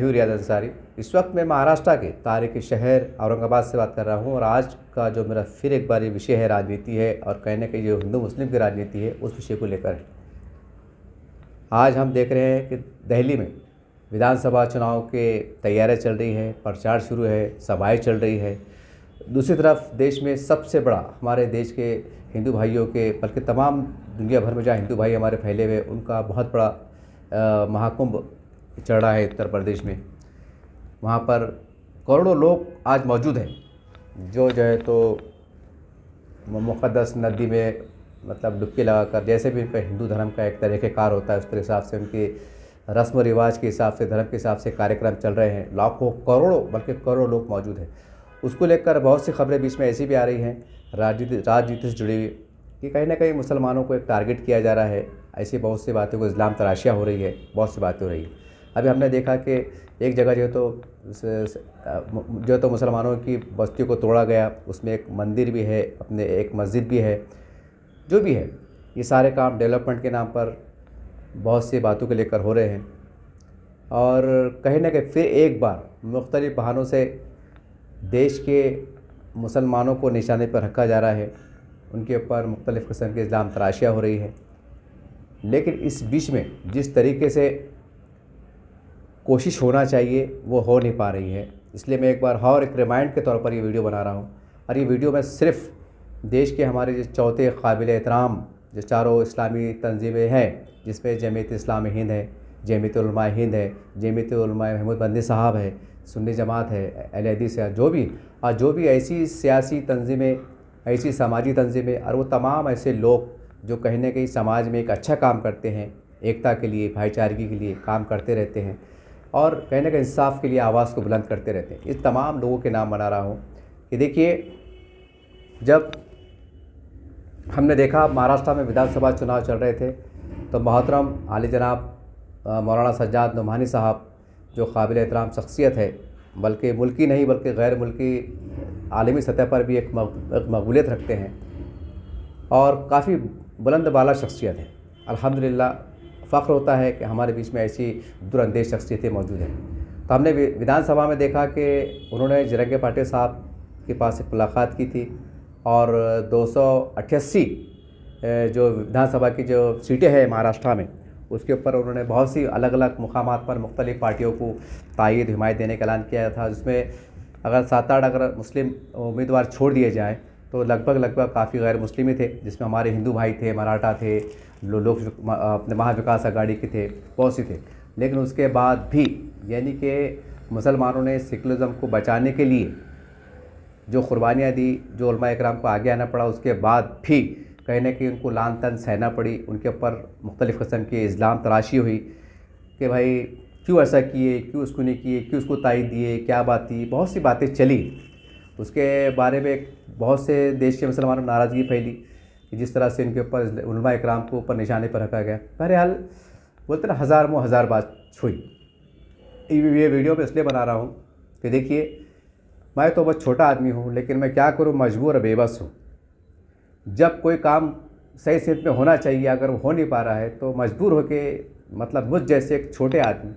रियाज अंसारी। इस वक्त मैं महाराष्ट्र के तारीखी शहर औरंगाबाद से बात कर रहा हूँ और आज का जो मेरा फिर एक बार ये विषय है राजनीति है और कहने की जो हिंदू मुस्लिम की राजनीति है उस विषय को लेकर है। आज हम देख रहे हैं कि दिल्ली में विधानसभा चुनाव के तैयारियाँ चल रही है, प्रचार शुरू है, सभाएँ चल रही है। दूसरी तरफ देश में सबसे बड़ा हमारे देश के हिंदू भाइयों के बल्कि तमाम दुनिया भर में जहाँ हिंदू भाई हमारे फैले हुए उनका बहुत बड़ा महाकुंभ चल रहा है उत्तर प्रदेश में। वहाँ पर करोड़ों लोग आज मौजूद हैं जो है तो मुक़द्दस नदी में मतलब डुबकी लगाकर जैसे भी उनका हिंदू धर्म का एक तरीक़ेकार होता है उस तरह हिसाब से उनके रस्म व रिवाज के हिसाब से धर्म के हिसाब से कार्यक्रम चल रहे हैं। लाखों करोड़ों बल्कि करोड़ों लोग मौजूद हैं। उसको लेकर बहुत सी खबरें बीच में ऐसी भी आ रही हैं राजनीति से जुड़ी हुई कि कहीं ना कहीं मुसलमानों को एक टारगेट किया जा रहा है। ऐसी बहुत सी बातों को इस्लाम तराशियाँ हो रही है, बहुत सी बातें हो रही है। अभी हमने देखा कि एक जगह जो तो मुसलमानों की बस्ती को तोड़ा गया, उसमें एक मंदिर भी है, अपने एक मस्जिद भी है, जो भी है ये सारे काम डेवलपमेंट के नाम पर बहुत सी बातों को लेकर हो रहे हैं। और कहीं ना कहीं फिर एक बार मुख्तलिफ बहानों से देश के मुसलमानों को निशाने पर रखा जा रहा है, उनके ऊपर मुख्तलिफ़ किस्म की इस्लाम तराशियाँ हो रही है। लेकिन इस बीच में जिस तरीके से कोशिश होना चाहिए वो हो नहीं पा रही है। इसलिए मैं एक बार और एक रिमाइंड के तौर पर ये वीडियो बना रहा हूँ। और ये वीडियो मैं सिर्फ़ देश के हमारे जो चौथे काबिल एहतराम जो चारों इस्लामी तंजीमें हैं जिसमें जमीयत इस्लामी हिंद है, जमीयत उलमा हिंद है, जमीयत उलमा महमूद बंदी साहब है, सुन्नी जमात है, अहले हदीस है, जो भी ऐसी सियासी तंजीमें, ऐसी समाजी तंजीमें और वो तमाम ऐसे लोग जो कहीं ना कहीं समाज में एक अच्छा काम करते हैं, एकता के लिए, भाईचारगी के लिए काम करते रहते हैं और कहीं ना कहीं इंसाफ के लिए आवाज़ को बुलंद करते रहते हैं। इस तमाम लोगों के नाम बना रहा हूँ कि देखिए, जब हमने देखा महाराष्ट्र में विधानसभा चुनाव चल रहे थे तो मोहतरम आली जनाब मौलाना सज्जाद नोमानी साहब जो काबिल एहतराम शख्सियत है, बल्कि मुल्की नहीं बल्कि गैर मुल्की आलमी सतह पर भी एक मकबूलियत रखते हैं और काफ़ी बुलंद बाला शख्सियत है। अल्हम्दुलिल्लाह फ़ख्र होता है कि हमारे बीच में ऐसी दूरअंदेश शख्सियतें मौजूद हैं। तो हमने विधानसभा में देखा कि उन्होंने जिरंगे पाटिल साहब के पास एक मुलाकात की थी और 288 जो विधानसभा की जो सीटें हैं महाराष्ट्र में उसके ऊपर उन्होंने बहुत सी अलग अलग मुकामात पर मुख्तलिफ़ पार्टियों को तायद हिमायत देने का ऐलान किया था, जिसमें अगर 7-8 अगर मुस्लिम उम्मीदवार छोड़ दिए जाएँ तो लगभग काफ़ी गैर मुस्लिम ही थे, जिसमें हमारे हिंदू भाई थे, मराठा थे, लोग अपने महाविकास आघाड़ी के थे, बहुत सी थे। लेकिन उसके बाद भी यानी कि मुसलमानों ने सेकुलरिज़म को बचाने के लिए जो कुर्बानियाँ दी, जो उलमा इकराम को आगे आना पड़ा, उसके बाद भी कहीं ना कहीं उनको लान तन सहना पड़ी। उनके ऊपर मुख्तलिफ़ किस्म की इस्लाम तराशी हुई कि भाई क्यों ऐसा किए, क्यों उसको नहीं किए, क्यों उसको तायद दिए, क्या बात थी, बहुत सी बातें चली। उसके बारे में बहुत से देश के मुसलमानों में नाराज़गी फैली कि जिस तरह से इनके ऊपर उलमा इकराम को ऊपर निशाने पर रखा गया। बहरहाल बोलते ना हज़ार मुँह हज़ार बात हुई। ये वीडियो मैं इसलिए बना रहा हूँ कि देखिए, मैं तो बहुत छोटा आदमी हूँ लेकिन मैं क्या करूँ, मजबूर और बेबस हूँ। जब कोई काम सही सेहत में होना चाहिए अगर वो हो नहीं पा रहा है तो मजबूर होके मतलब मुझ जैसे एक छोटे आदमी,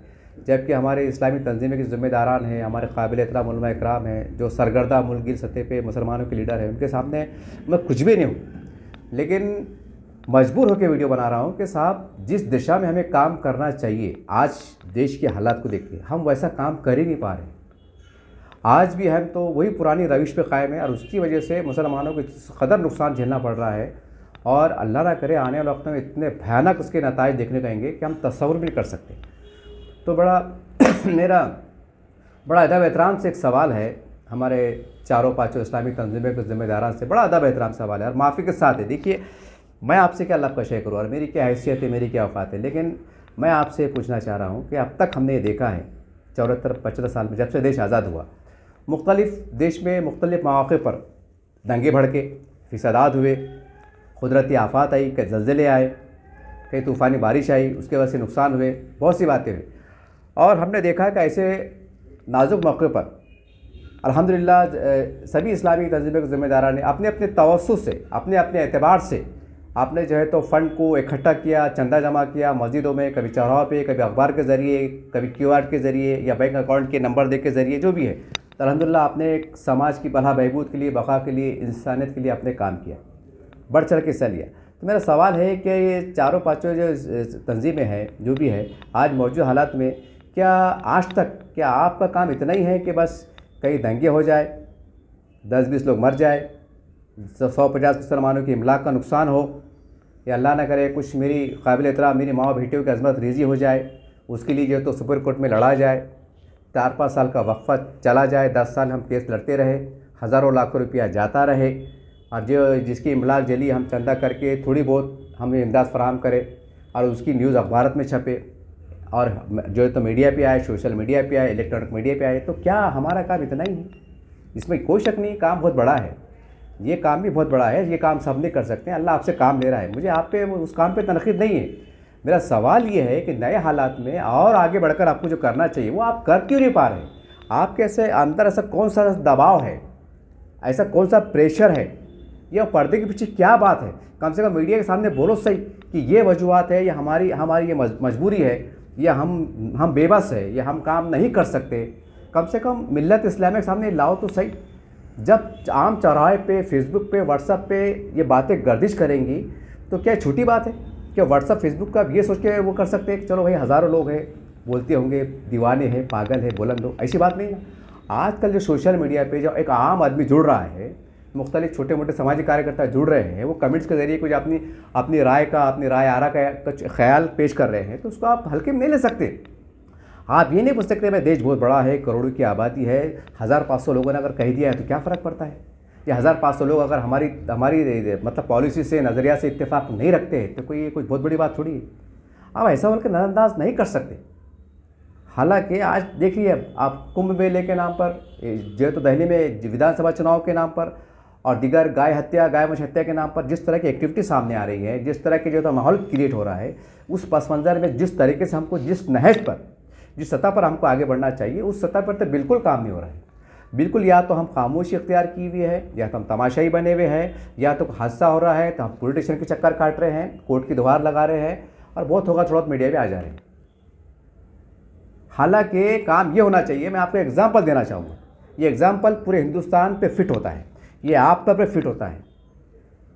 जबकि हमारे इस्लामी तंजीमें के ज़िम्मेदारान हैं, हमारे काबिल एहतराम उलमा इकराम हैं, जो सरगर्दा मुल्क सतह पे मुसलमानों के लीडर हैं, उनके सामने मैं कुछ भी नहीं हूँ। लेकिन मजबूर होकर वीडियो बना रहा हूँ कि साहब जिस दिशा में हमें काम करना चाहिए, आज देश के हालात को देखिए, हम वैसा काम कर ही नहीं पा रहे। आज भी हम तो वही पुरानी रविश पे कायम है और उसकी वजह से मुसलमानों को इस कदर नुकसान झेलना पड़ रहा है और अल्लाह ना करे आने वाले वक्त में इतने भयानक उसके नताइज देखने को आएंगे कि हम तस्वुर भी नहीं कर सकते। तो मेरा बड़ा अदब एहतराम से एक सवाल है हमारे चारों पाँचों इस्लामी तंजीमें के ज़िम्मेदारान से, बड़ा अदब एहतराम सवाल है और माफ़ी के साथ है। देखिए, मैं आपसे क्या अल्लाह का शेयर करूँ और मेरी क्या हैसियत है, मेरी क्या औकात है, लेकिन मैं आपसे पूछना चाह रहा हूँ कि अब तक हमने ये देखा है 74-75 साल में जब से देश आज़ाद हुआ, मुख्तलिफ़ देश में मुख्तलिफ़ मौक़े पर दंगे भड़के, फिसादात हुए, कुदरती आफ़ात आई, कई ज़लज़ले आए, कई तूफ़ानी बारिश आई, उसके वजह से नुकसान हुए, बहुत सी बातें हुई। और हमने देखा कि ऐसे नाजुक मौके पर अल्हम्दुलिल्लाह सभी इस्लामी तंजीमों के ज़िम्मेदारान ने अपने अपने तवस्सुत से, अपने अपने एतबार से आपने जो है तो फ़ंड को इकट्ठा किया, चंदा जमा किया मस्जिदों में, कभी चौराहों पे, कभी अखबार के ज़रिए, कभी क्यूआर के ज़रिए या बैंक अकाउंट के नंबर दे के ज़रिए, जो भी है। तो अल्हम्दुलिल्लाह आपने एक समाज की भला बहबूद के लिए, बका के लिए, इंसानियत के लिए आपने काम किया, बढ़ चढ़ के हिस्सा लिया। तो मेरा सवाल है कि ये चारों पाँचों जो तंजीमें हैं, जो भी है आज मौजूद हालात में, क्या आज तक क्या आपका काम इतना ही है कि बस कहीं दंगे हो जाए, 10-20 लोग मर जाए, 150 मुसलमानों की इमलाक का नुकसान हो, या अल्लाह ना करे कुछ मेरी काबिल एहतराम मेरी माँ बेटियों की अज़मत रेज़ी हो जाए, उसके लिए जो है तो सुप्रीम कोर्ट में लड़ा जाए, 4-5 साल का वक्फा चला जाए, 10 साल हम केस लड़ते रहे, हज़ारों लाखों रुपया जाता रहे, और जो जिसकी इमलाक जली हम चंदा करके थोड़ी बहुत हमें इमदाद फराहम करें और उसकी न्यूज़ अखबारत में छपे और जो है तो मीडिया पे आए, सोशल मीडिया पे आए, इलेक्ट्रॉनिक मीडिया पे आए। तो क्या हमारा काम इतना ही है? इसमें कोई शक नहीं, काम बहुत बड़ा है, ये काम भी बहुत बड़ा है, ये काम सब नहीं कर सकते हैं। अल्लाह आपसे काम ले रहा है, मुझे आप पे उस काम पे तनकीद नहीं है। मेरा सवाल ये है कि नए हालात में और आगे बढ़कर आपको जो करना चाहिए वो आप कर क्यों नहीं पा रहे? आपके ऐसे अंदर ऐसा कौन सा दबाव है, ऐसा कौन सा प्रेशर है, या पर्दे के पीछे क्या बात है? कम से कम मीडिया के सामने बोलो सही कि ये वजूहत है, या हमारी ये मजबूरी है, या हम बेबस है, या हम काम नहीं कर सकते। कम से कम मिल्लत इस्लामिया के सामने लाओ तो सही। जब आम चौराहे पे, फेसबुक पे, व्हाट्सएप पे ये बातें गर्दिश करेंगी तो क्या छोटी बात है? क्या व्हाट्सएप फेसबुक का ये सोच के वो कर सकते हैं कि चलो भाई हज़ारों लोग हैं, बोलते होंगे दीवाने हैं, पागल है, बुलंद हो, ऐसी बात नहीं है। आजकल जो सोशल मीडिया पे जो एक आम आदमी जुड़ रहा है, मुख्तलिफ छोटे मोटे सामाजिक कार्यकर्ता जुड़ रहे हैं, वो कमेंट्स के ज़रिए कुछ अपनी राय आरा का कुछ ख्याल पेश कर रहे हैं, तो उसको आप हल्के में नहीं ले सकते। आप ये नहीं पूछ सकते भाई देश बहुत बड़ा है, करोड़ों की आबादी है, 1500 लोगों ने अगर कह दिया है तो क्या फ़र्क पड़ता है? या 1500 लोग अगर हमारी मतलब पॉलिसी से, नज़रिया से इत्तेफाक नहीं रखते हैं तो कोई बहुत बड़ी बात थोड़ी है। आप ऐसा बोल के नज़रअंदाज नहीं कर सकते। हालांकि आज देखिए आप कुंभ मेले के नाम पर, जो तो दिल्ली में विधानसभा चुनाव के नाम पर और दीगर गाय मछ हत्या के नाम पर जिस तरह की एक्टिविटी सामने आ रही है, जिस तरह के जो तो माहौल क्रिएट हो रहा है, उस पस मंज़र में जिस तरीके से हमको जिस नहज पर, जिस सतह पर हमको आगे बढ़ना चाहिए, उस सतह पर तो बिल्कुल काम नहीं हो रहा है। बिल्कुल, या तो हम खामोशी इख्तियार की हुई है, या तो हम तमाशाई बने हुए हैं, या तो हादसा हो रहा है तो हम पॉलिटिशियन के चक्कर काट रहे हैं, कोर्ट की दुहार लगा रहे हैं, और बहुत होगा थोड़ा मीडिया में आ जा रहे हैं। हालांकि काम ये होना चाहिए, मैं आपको एग्जाम्पल देना चाहूँगा, ये एग्जाम्पल पूरे हिंदुस्तान पे फिट होता है, ये आप पर फिट होता है।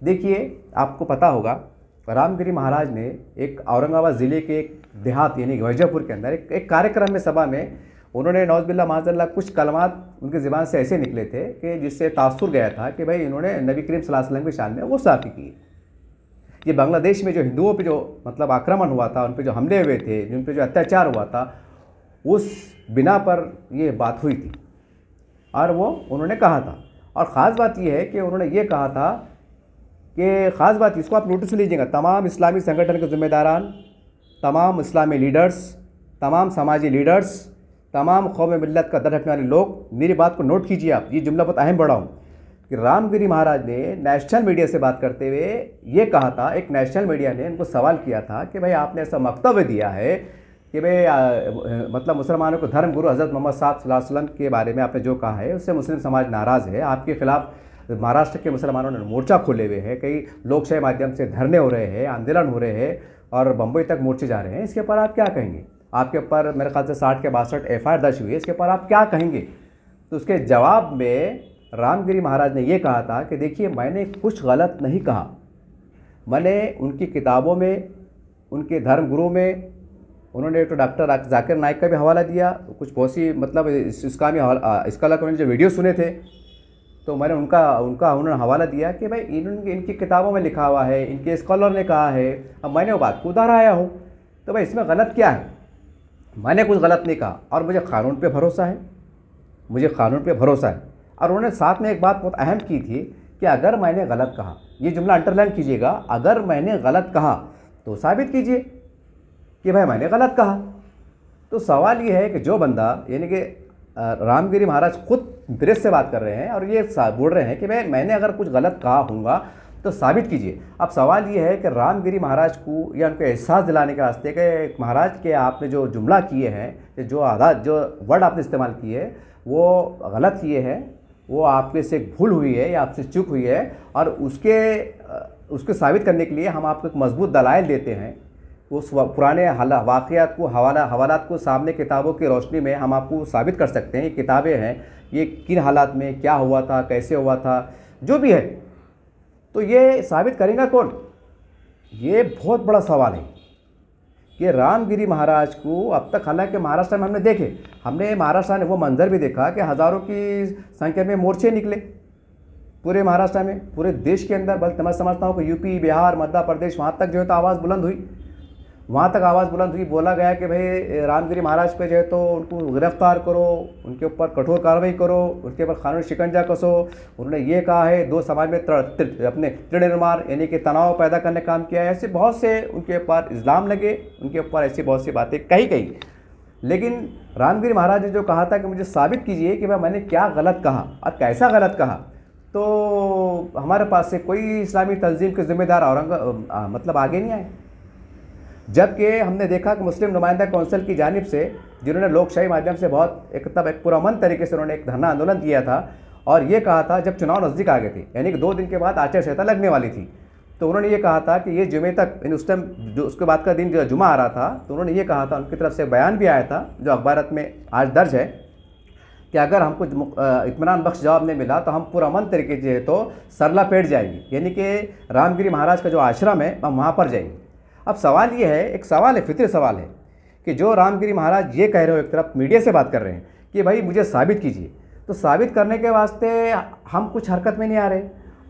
देखिए, आपको पता होगा रामगिरी महाराज ने एक औरंगाबाद ज़िले के एक देहात यानी वैजापुर के अंदर एक कार्यक्रम में, सभा में, उन्होंने नौज़बिल्ला माज़अल्लाह कुछ कलमात उनकी ज़बान से ऐसे निकले थे कि जिससे तासुर गया था कि भाई इन्होंने नबी करीम सल्लल्लाहु अलैहि वसल्लम की शान में वो साफ़ी की। ये बांग्लादेश में जो हिंदुओं पे जो मतलब आक्रमण हुआ था, उन पे जो हमले हुए थे, जिन पे जो अत्याचार हुआ था, उस बिना पर ये बात हुई थी और वो उन्होंने कहा था। और ख़ास बात ये है कि उन्होंने ये कहा था कि ख़ास बात इसको आप नोटिस लीजिएगा, तमाम इस्लामी संगठन के ज़िम्मेदारान, तमाम इस्लामी लीडर्स, तमाम समाजी लीडर्स, तमाम कौम मिल्लत का दर्द रखने वाले लोग, मेरी बात को नोट कीजिए आप, ये जुमला बहुत अहम बढ़ाऊँ कि रामगिरी महाराज ने नेशनल मीडिया से बात करते हुए ये कहा था, एक नेशनल मीडिया ने उनको सवाल किया था कि भाई आपने ऐसा वक्तव्य दिया है कि भाई मतलब मुसलमानों को धर्म गुरु हज़रत मोहम्मद साहब सल्लल्लाहु अलैहि वसल्लम के बारे में आपने जो कहा है उससे मुस्लिम समाज नाराज़ है, आपके खिलाफ महाराष्ट्र के मुसलमानों ने मोर्चा खोले हुए हैं, कई लोकशाही माध्यम से धरने हो रहे हैं, आंदोलन हो रहे हैं और बम्बई तक मोर्चे जा रहे हैं, इसके ऊपर आप क्या कहेंगे? आपके ऊपर मेरे ख्याल से 60 के 62 FIR दर्ज हुई है, इसके ऊपर आप क्या कहेंगे? तो उसके जवाब में रामगिरी महाराज ने ये कहा था कि देखिए मैंने कुछ गलत नहीं कहा, मैंने उनकी किताबों में, उनके धर्म गुरु में, उन्होंने तो डॉक्टर जाकिर नाइक का भी हवाला दिया, कुछ बहुत सी मतलब इसका उन्होंने जो वीडियो सुने थे तो मैंने उन्होंने हवाला दिया कि भाई इनकी किताबों में लिखा हुआ है, इनके स्कॉलर ने कहा है, अब मैंने वो बात को दोहराया हूँ, तो भाई इसमें गलत क्या है? मैंने कुछ गलत नहीं कहा और मुझे क़ानून पे भरोसा है, मुझे क़ानून पे भरोसा है। और उन्होंने साथ में एक बात बहुत अहम की थी कि अगर मैंने गलत कहा, ये जुमला अंडरलाइन कीजिएगा, अगर मैंने गलत कहा तो साबित कीजिए कि भाई मैंने गलत कहा। तो सवाल ये है कि जो बंदा यानी कि रामगिरी महाराज खुद प्रेस से बात कर रहे हैं और ये बोल रहे हैं कि भाई मैंने अगर कुछ गलत कहा होगा तो साबित कीजिए। अब सवाल ये है कि रामगिरी महाराज को या उनको एहसास दिलाने के वास्ते कि महाराज के आपने जो जुमला किए हैं, जो वर्ड आपने इस्तेमाल किए वो गलत किए हैं, वो आपके से एक भूल हुई है या आपसे चूक हुई है और उसके उसको साबित करने के लिए हम आपको एक मजबूत दलाइल देते हैं। उस पुराने वाक़यात को हवालात को सामने किताबों की रोशनी में हम आपको साबित कर सकते हैं। ये किताबें हैं, ये किन हालात में क्या हुआ था, कैसे हुआ था, जो भी है। तो ये साबित करेगा कौन? ये बहुत बड़ा सवाल है कि रामगिरी महाराज को अब तक, हालांकि महाराष्ट्र में हमने महाराष्ट्र ने वो मंजर भी देखा कि हज़ारों की संख्या में मोर्चे निकले पूरे महाराष्ट्र में, पूरे देश के अंदर। बल्कि मैं समझता हूँ कि यूपी, बिहार, मध्य प्रदेश, वहाँ तक जो है तो आवाज़ बुलंद हुई, वहाँ तक आवाज़ बुलंद हुई। बोला गया कि भाई रामगिरी महाराज पे जो है तो उनको गिरफ्तार करो, उनके ऊपर कठोर कार्रवाई करो, उनके ऊपर कानूनी शिकंजा कसो। उन्होंने ये कहा है, दो समाज में अपने तृण निर्माण यानी कि तनाव पैदा करने का काम किया है। ऐसे बहुत से उनके ऊपर इल्ज़ाम लगे, उनके ऊपर ऐसी बहुत सी बातें कही। लेकिन रामगिरी महाराज ने जो कहा था कि मुझे साबित कीजिए कि भाई मैंने क्या गलत कहा और कैसा गलत कहा, तो हमारे पास से कोई इस्लामी तंजीम के ज़िम्मेदार मतलब आगे नहीं आए। जबकि हमने देखा कि मुस्लिम नुमाइंदा कौंसिल की जानिब से, जिन्होंने लोकशाही माध्यम से बहुत एक पुरअमन तरीके से उन्होंने एक धरना आंदोलन किया था और ये कहा था, जब चुनाव नज़दीक आ गए थे, यानी कि 2 दिन के बाद आचार संहिता लगने वाली थी, तो उन्होंने ये कहा था कि ये जुमे तक, यानी उस टाइम जो उसके बाद का दिन जो जुमा आ रहा था, तो उन्होंने ये कहा था, उनकी तरफ से बयान भी आया था जो अखबारत में आज दर्ज है कि अगर हमको इत्मीनान बख्श जवाब नहीं मिला तो हम पुरअमन तरीके से तो सरला पेट जाएंगे, यानी कि रामगिरी महाराज का जो आश्रम है हम वहाँ पर जाएंगे। अब सवाल ये है, एक सवाल है, फितरी सवाल है कि जो रामगिरी महाराज ये कह रहे हो, एक तरफ मीडिया से बात कर रहे हैं कि भाई मुझे साबित कीजिए, तो साबित करने के वास्ते हम कुछ हरकत में नहीं आ रहे।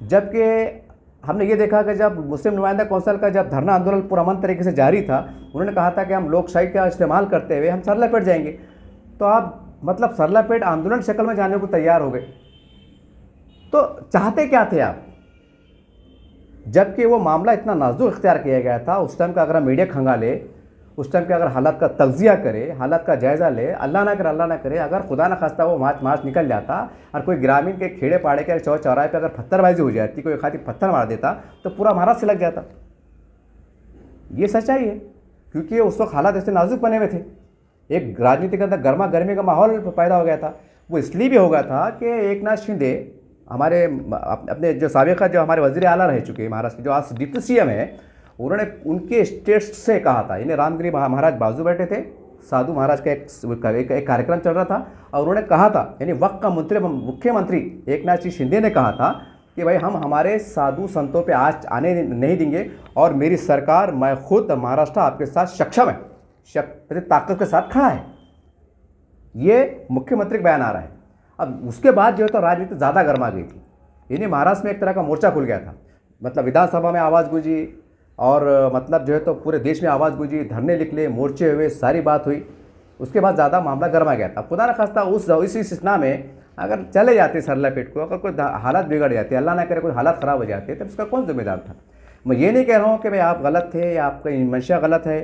जबकि हमने ये देखा कि जब मुस्लिम नुमाइंदा कौंसिल का जब धरना आंदोलन पुरअमन तरीके से जारी था, उन्होंने कहा था कि हम लोकशाही का इस्तेमाल करते हुए हम सरलापेट जाएंगे। तो आप मतलब सरलापेट आंदोलन शक्ल में जाने को तैयार हो गए, तो चाहते क्या थे आप? जबकि वो मामला इतना नाजुक इख्तियार किया गया था। उस टाइम का अगर मीडिया खंगाले, उस टाइम के अगर हालात का तज्जिया करे, हालात का जायज़ा ले, अल्लाह ना करे, अगर खुदा ना खास्ता वो मार्च निकल जाता और कोई ग्रामीण के खेड़े पाड़े के चौराहे पे अगर पत्थरबाजी हो जाती, कोई खाती पत्थर मार देता, तो पूरा महाराज से लग जाता। ये सच्चाई है, क्योंकि उस वक्त हालात ऐसे नाजुक बने हुए थे। एक राजनीति के अंदर गर्मा गर्मी का माहौल पैदा हो गया था। वो इसलिए भी हो गया था कि एकनाथ शिंदे, हमारे अपने जो साबिक़ा जो हमारे वज़ीर आला रह चुके हैं महाराष्ट्र, जो आज डिप्टी सीएम है, उन्होंने उनके स्टेट्स से कहा था, यानी रामगिरी महाराज बाजू बैठे थे, साधु महाराज का एक कार्यक्रम चल रहा था, और उन्होंने कहा था, यानी वक्त का मुख्यमंत्री एकनाथ जी शिंदे ने कहा था कि भाई हम हमारे साधु संतों पे आज आने नहीं देंगे और मेरी सरकार, मैं खुद महाराष्ट्र आपके साथ सक्षम है, ताकत के साथ खड़ा है। ये मुख्यमंत्री का बयान आ रहा है। अब उसके बाद जो है तो राजनीति ज़्यादा गर्मा गई थी, यानी महाराष्ट्र में एक तरह का मोर्चा खुल गया था। मतलब विधानसभा में आवाज़ गूंजी और मतलब जो है तो पूरे देश में आवाज़ गूंजी, धरने निकले, मोर्चे हुए, सारी बात हुई। उसके बाद ज़्यादा मामला गर्मा गया था। खुदा न खास्ता उस इस्तिस्ना में अगर चले जाते सरलापेट को, अगर कोई हालात बिगड़ जाते, अल्लाह ना करे कोई हालात ख़राब हो जाते, तब उसका कौन जिम्मेदार था? मैं ये नहीं कह रहा हूँ कि भाई आप गलत थे या आपका मंशा गलत है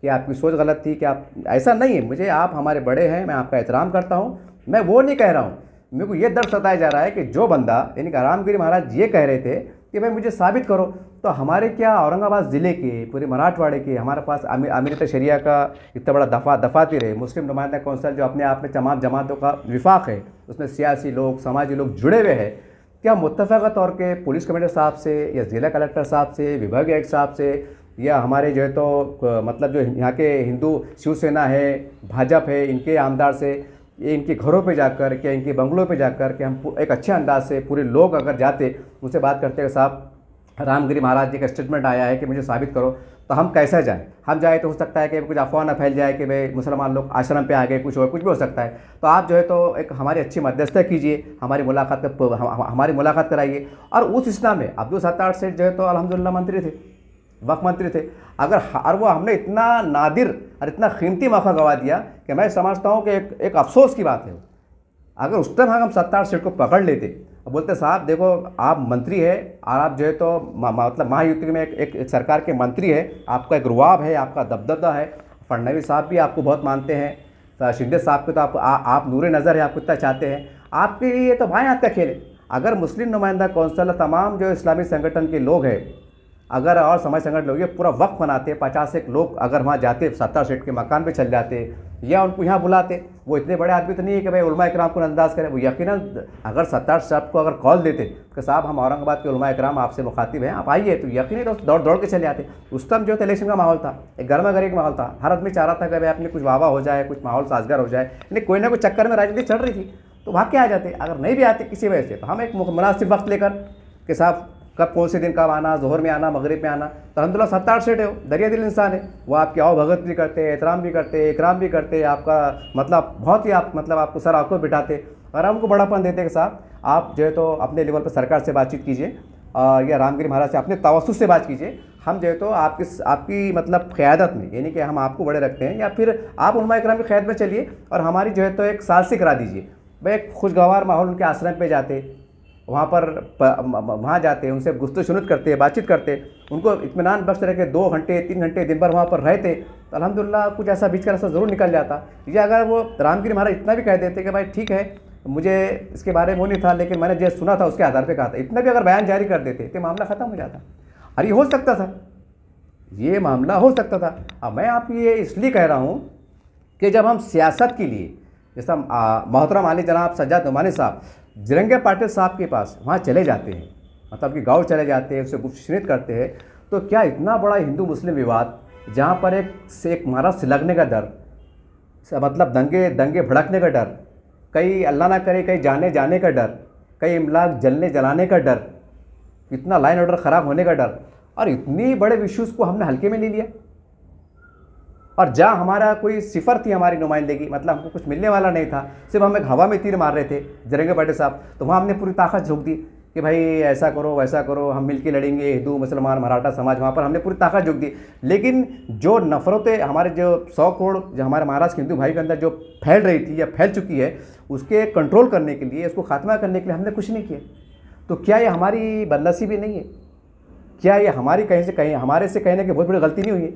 कि आपकी सोच गलत थी, कि आप, ऐसा नहीं है। मुझे, आप हमारे बड़े हैं, मैं आपका एहतराम करता हूँ, मैं वो नहीं कह रहा हूँ। मेरे को ये दर्द सताया जा रहा है कि जो बंदा, यानी कि रामगिरी महाराज ये कह रहे थे कि भाई मुझे साबित करो, तो हमारे क्या औरंगाबाद ज़िले के, पूरे मराठवाड़े के, हमारे पास अमीरत शरिया का इतना बड़ा दफातर है, मुस्लिम नुमाइंदा कौंसिल जो अपने आप में तमाम जमातों का विफाक है, उसमें सियासी लोग, समाजी लोग जुड़े हुए हैं, क्या मुत्तफ़क़ा तौर के पुलिस कमिश्नर साहब से या ज़िला कलेक्टर साहब से, विभागीय आयुक्त साहब से, या हमारे जो है तो मतलब जो यहाँ के हिंदू शिवसेना है, भाजपा है, इनके आमदार से, इनके घरों पे जाकर, क्या इनके बंगलों पे जाकर के हम एक अच्छे अंदाज से पूरे लोग अगर जाते, उनसे बात करते हैं, साहब रामगिरी महाराज जी का स्टेटमेंट आया है कि मुझे साबित करो, तो हम कैसे जाएं? हम जाए तो हो सकता है कि कुछ अफवाह ना फैल जाए कि भाई मुसलमान लोग आश्रम पे आ गए, कुछ भी हो सकता है। तो आप जो है तो एक हमारी अच्छी मध्यस्थता कीजिए, हमारी मुलाकात कराइए। और उस इस्लाम में अब्दुल सत्तार सेठ जो है तो अल्हम्दुलिल्लाह मंत्री थे, वक्त मंत्री थे। और वो हमने इतना नादिर और इतना कीमती मौका गंवा दिया कि मैं समझता हूँ कि एक अफसोस की बात है। अगर उस टाइम हम सत्तार सेठ को पकड़ लेते और बोलते, साहब देखो आप मंत्री है और आप जो है तो मतलब महायुति में एक सरकार के मंत्री है, आपका एक रुआब है, आपका दबदबा है, फडणवीस साहब भी आपको बहुत मानते हैं, शिंदे साहब को तो आप नूरे नज़र है, आप कितना चाहते हैं, आपके लिए तो भाई हाथ का खेल है। अगर मुस्लिम नुमाइंदा कौंसिल, तमाम जो इस्लामी संगठन के लोग हैं, अगर और समाज संगठन लोग ये पूरा वक्त बनाते, 50 एक लोग अगर वहाँ जाते, सत्तार सेठ के मकान पे चल जाते, या उनको यहाँ बुलाते। वो इतने बड़े आदमी तो नहीं है कि भाई उलमा इकराम को नजरअंदाज करें। वो यकीनन अगर सत्तार साहब को अगर कॉल देते कि साहब हम औरंगाबाद के उलमा इकराम आपसे मुखातिब हैं, आप आइए, तो यकीनन तो दौड़ दौड़ के चले आते। उस टाइम जो था इलेक्शन का माहौल था, एक गर्मा गर्मी का माहौल था, हर आदमी चाह रहा था कि भाई अपने कुछ वाह हो जाए, कुछ माहौल साजगार हो जाए, यानी कोई ना कोई चक्कर में राजनीति चल रही थी, तो भाग के आ जाते। अगर नहीं भी आते किसी वजह से, तो हम एक मुनासिब वक्त लेकर कि साहब कब कौन से दिन कब आना, जोहर में आना, मगरिब में आना, तो अलहमदुलिल्लाह सत्तार सेठ है, दरिया दिल इंसान है, वो आपकी आओ भगत भी करते, एहतराम भी करते, इकराम भी करते, आपका मतलब बहुत ही आप मतलब आपको सर आंखों बिठाते और हमको बड़ापन देते कि साहब आप जो है तो अपने लेवल पर सरकार से बातचीत कीजिए या रामगिरी महाराज से अपने तवस्सुत से बात कीजिए। हम जो है तो आपकी मतलब क़यादत में, यानी कि हम आपको बड़े रखते हैं, या फिर आप उलमा इकराम की क़यादत में चलिए और हमारी जो है तो एक सालसी करा दीजिए। भाई एक खुशगवार माहौल उनके आश्रम पे जाते, वहाँ जाते, उनसे गुफ्तगू करते, बातचीत करते, उनको इत्मीनान बख्श रह के 2 घंटे 3 घंटे दिन भर वहाँ पर रहते, तो अल्हम्दुलिल्लाह कुछ ऐसा बीच का रास्ता ज़रूर निकल जाता। या अगर वो रामगिरी महाराज इतना भी कह देते कि भाई ठीक है, मुझे इसके बारे में वो नहीं था, लेकिन मैंने जो सुना था उसके आधार पर कहा था, इतना भी अगर बयान जारी कर देते तो मामला ख़त्म हो जाता। और ये हो सकता था, ये मामला हो सकता था। अब मैं आपको ये इसलिए कह रहा हूँ कि जब हम सियासत के लिए, जैसा मोहतरम आली जनाब सज्जाद नुमानी साहब जिरंगे पाटिल साहब के पास वहाँ चले जाते हैं, मतलब कि गांव चले जाते हैं, उससे गुफ्तगू करते हैं, तो क्या इतना बड़ा हिंदू मुस्लिम विवाद जहाँ पर एक से एक महाराज से लगने का डर, मतलब दंगे भड़कने का डर, कहीं अल्लाह ना करे कहीं जाने का डर, कहीं इमलाक जलने जलाने का डर, इतना लाइन ऑर्डर ख़राब होने का डर, और इतनी बड़े इश्यूज़ को हमने हल्के में ले लिया। और जहाँ हमारा कोई सिफर थी हमारी नुमाइंदगी, मतलब हमको कुछ मिलने वाला नहीं था, सिर्फ हम एक हवा में तीर मार रहे थे जिरंगे पाटिल साहब, तो वहाँ हमने पूरी ताकत झोंक दी कि भाई ऐसा करो वैसा करो, हम मिल के लड़ेंगे, हिंदू मुसलमान मराठा समाज, वहाँ पर हमने पूरी ताकत झोंक दी। लेकिन जो नफ़रतें हमारे जो 100 करोड़ जो हमारे महाराष्ट्र के हिंदू भाई के अंदर जो फैल रही थी या फैल चुकी है, उसके कंट्रोल करने के लिए, उसको खात्मा करने के लिए हमने कुछ नहीं किया। तो क्या ये हमारी बदनसीबी नहीं है? क्या ये हमारी हमारे से कहने की बहुत बड़ी गलती नहीं हुई है?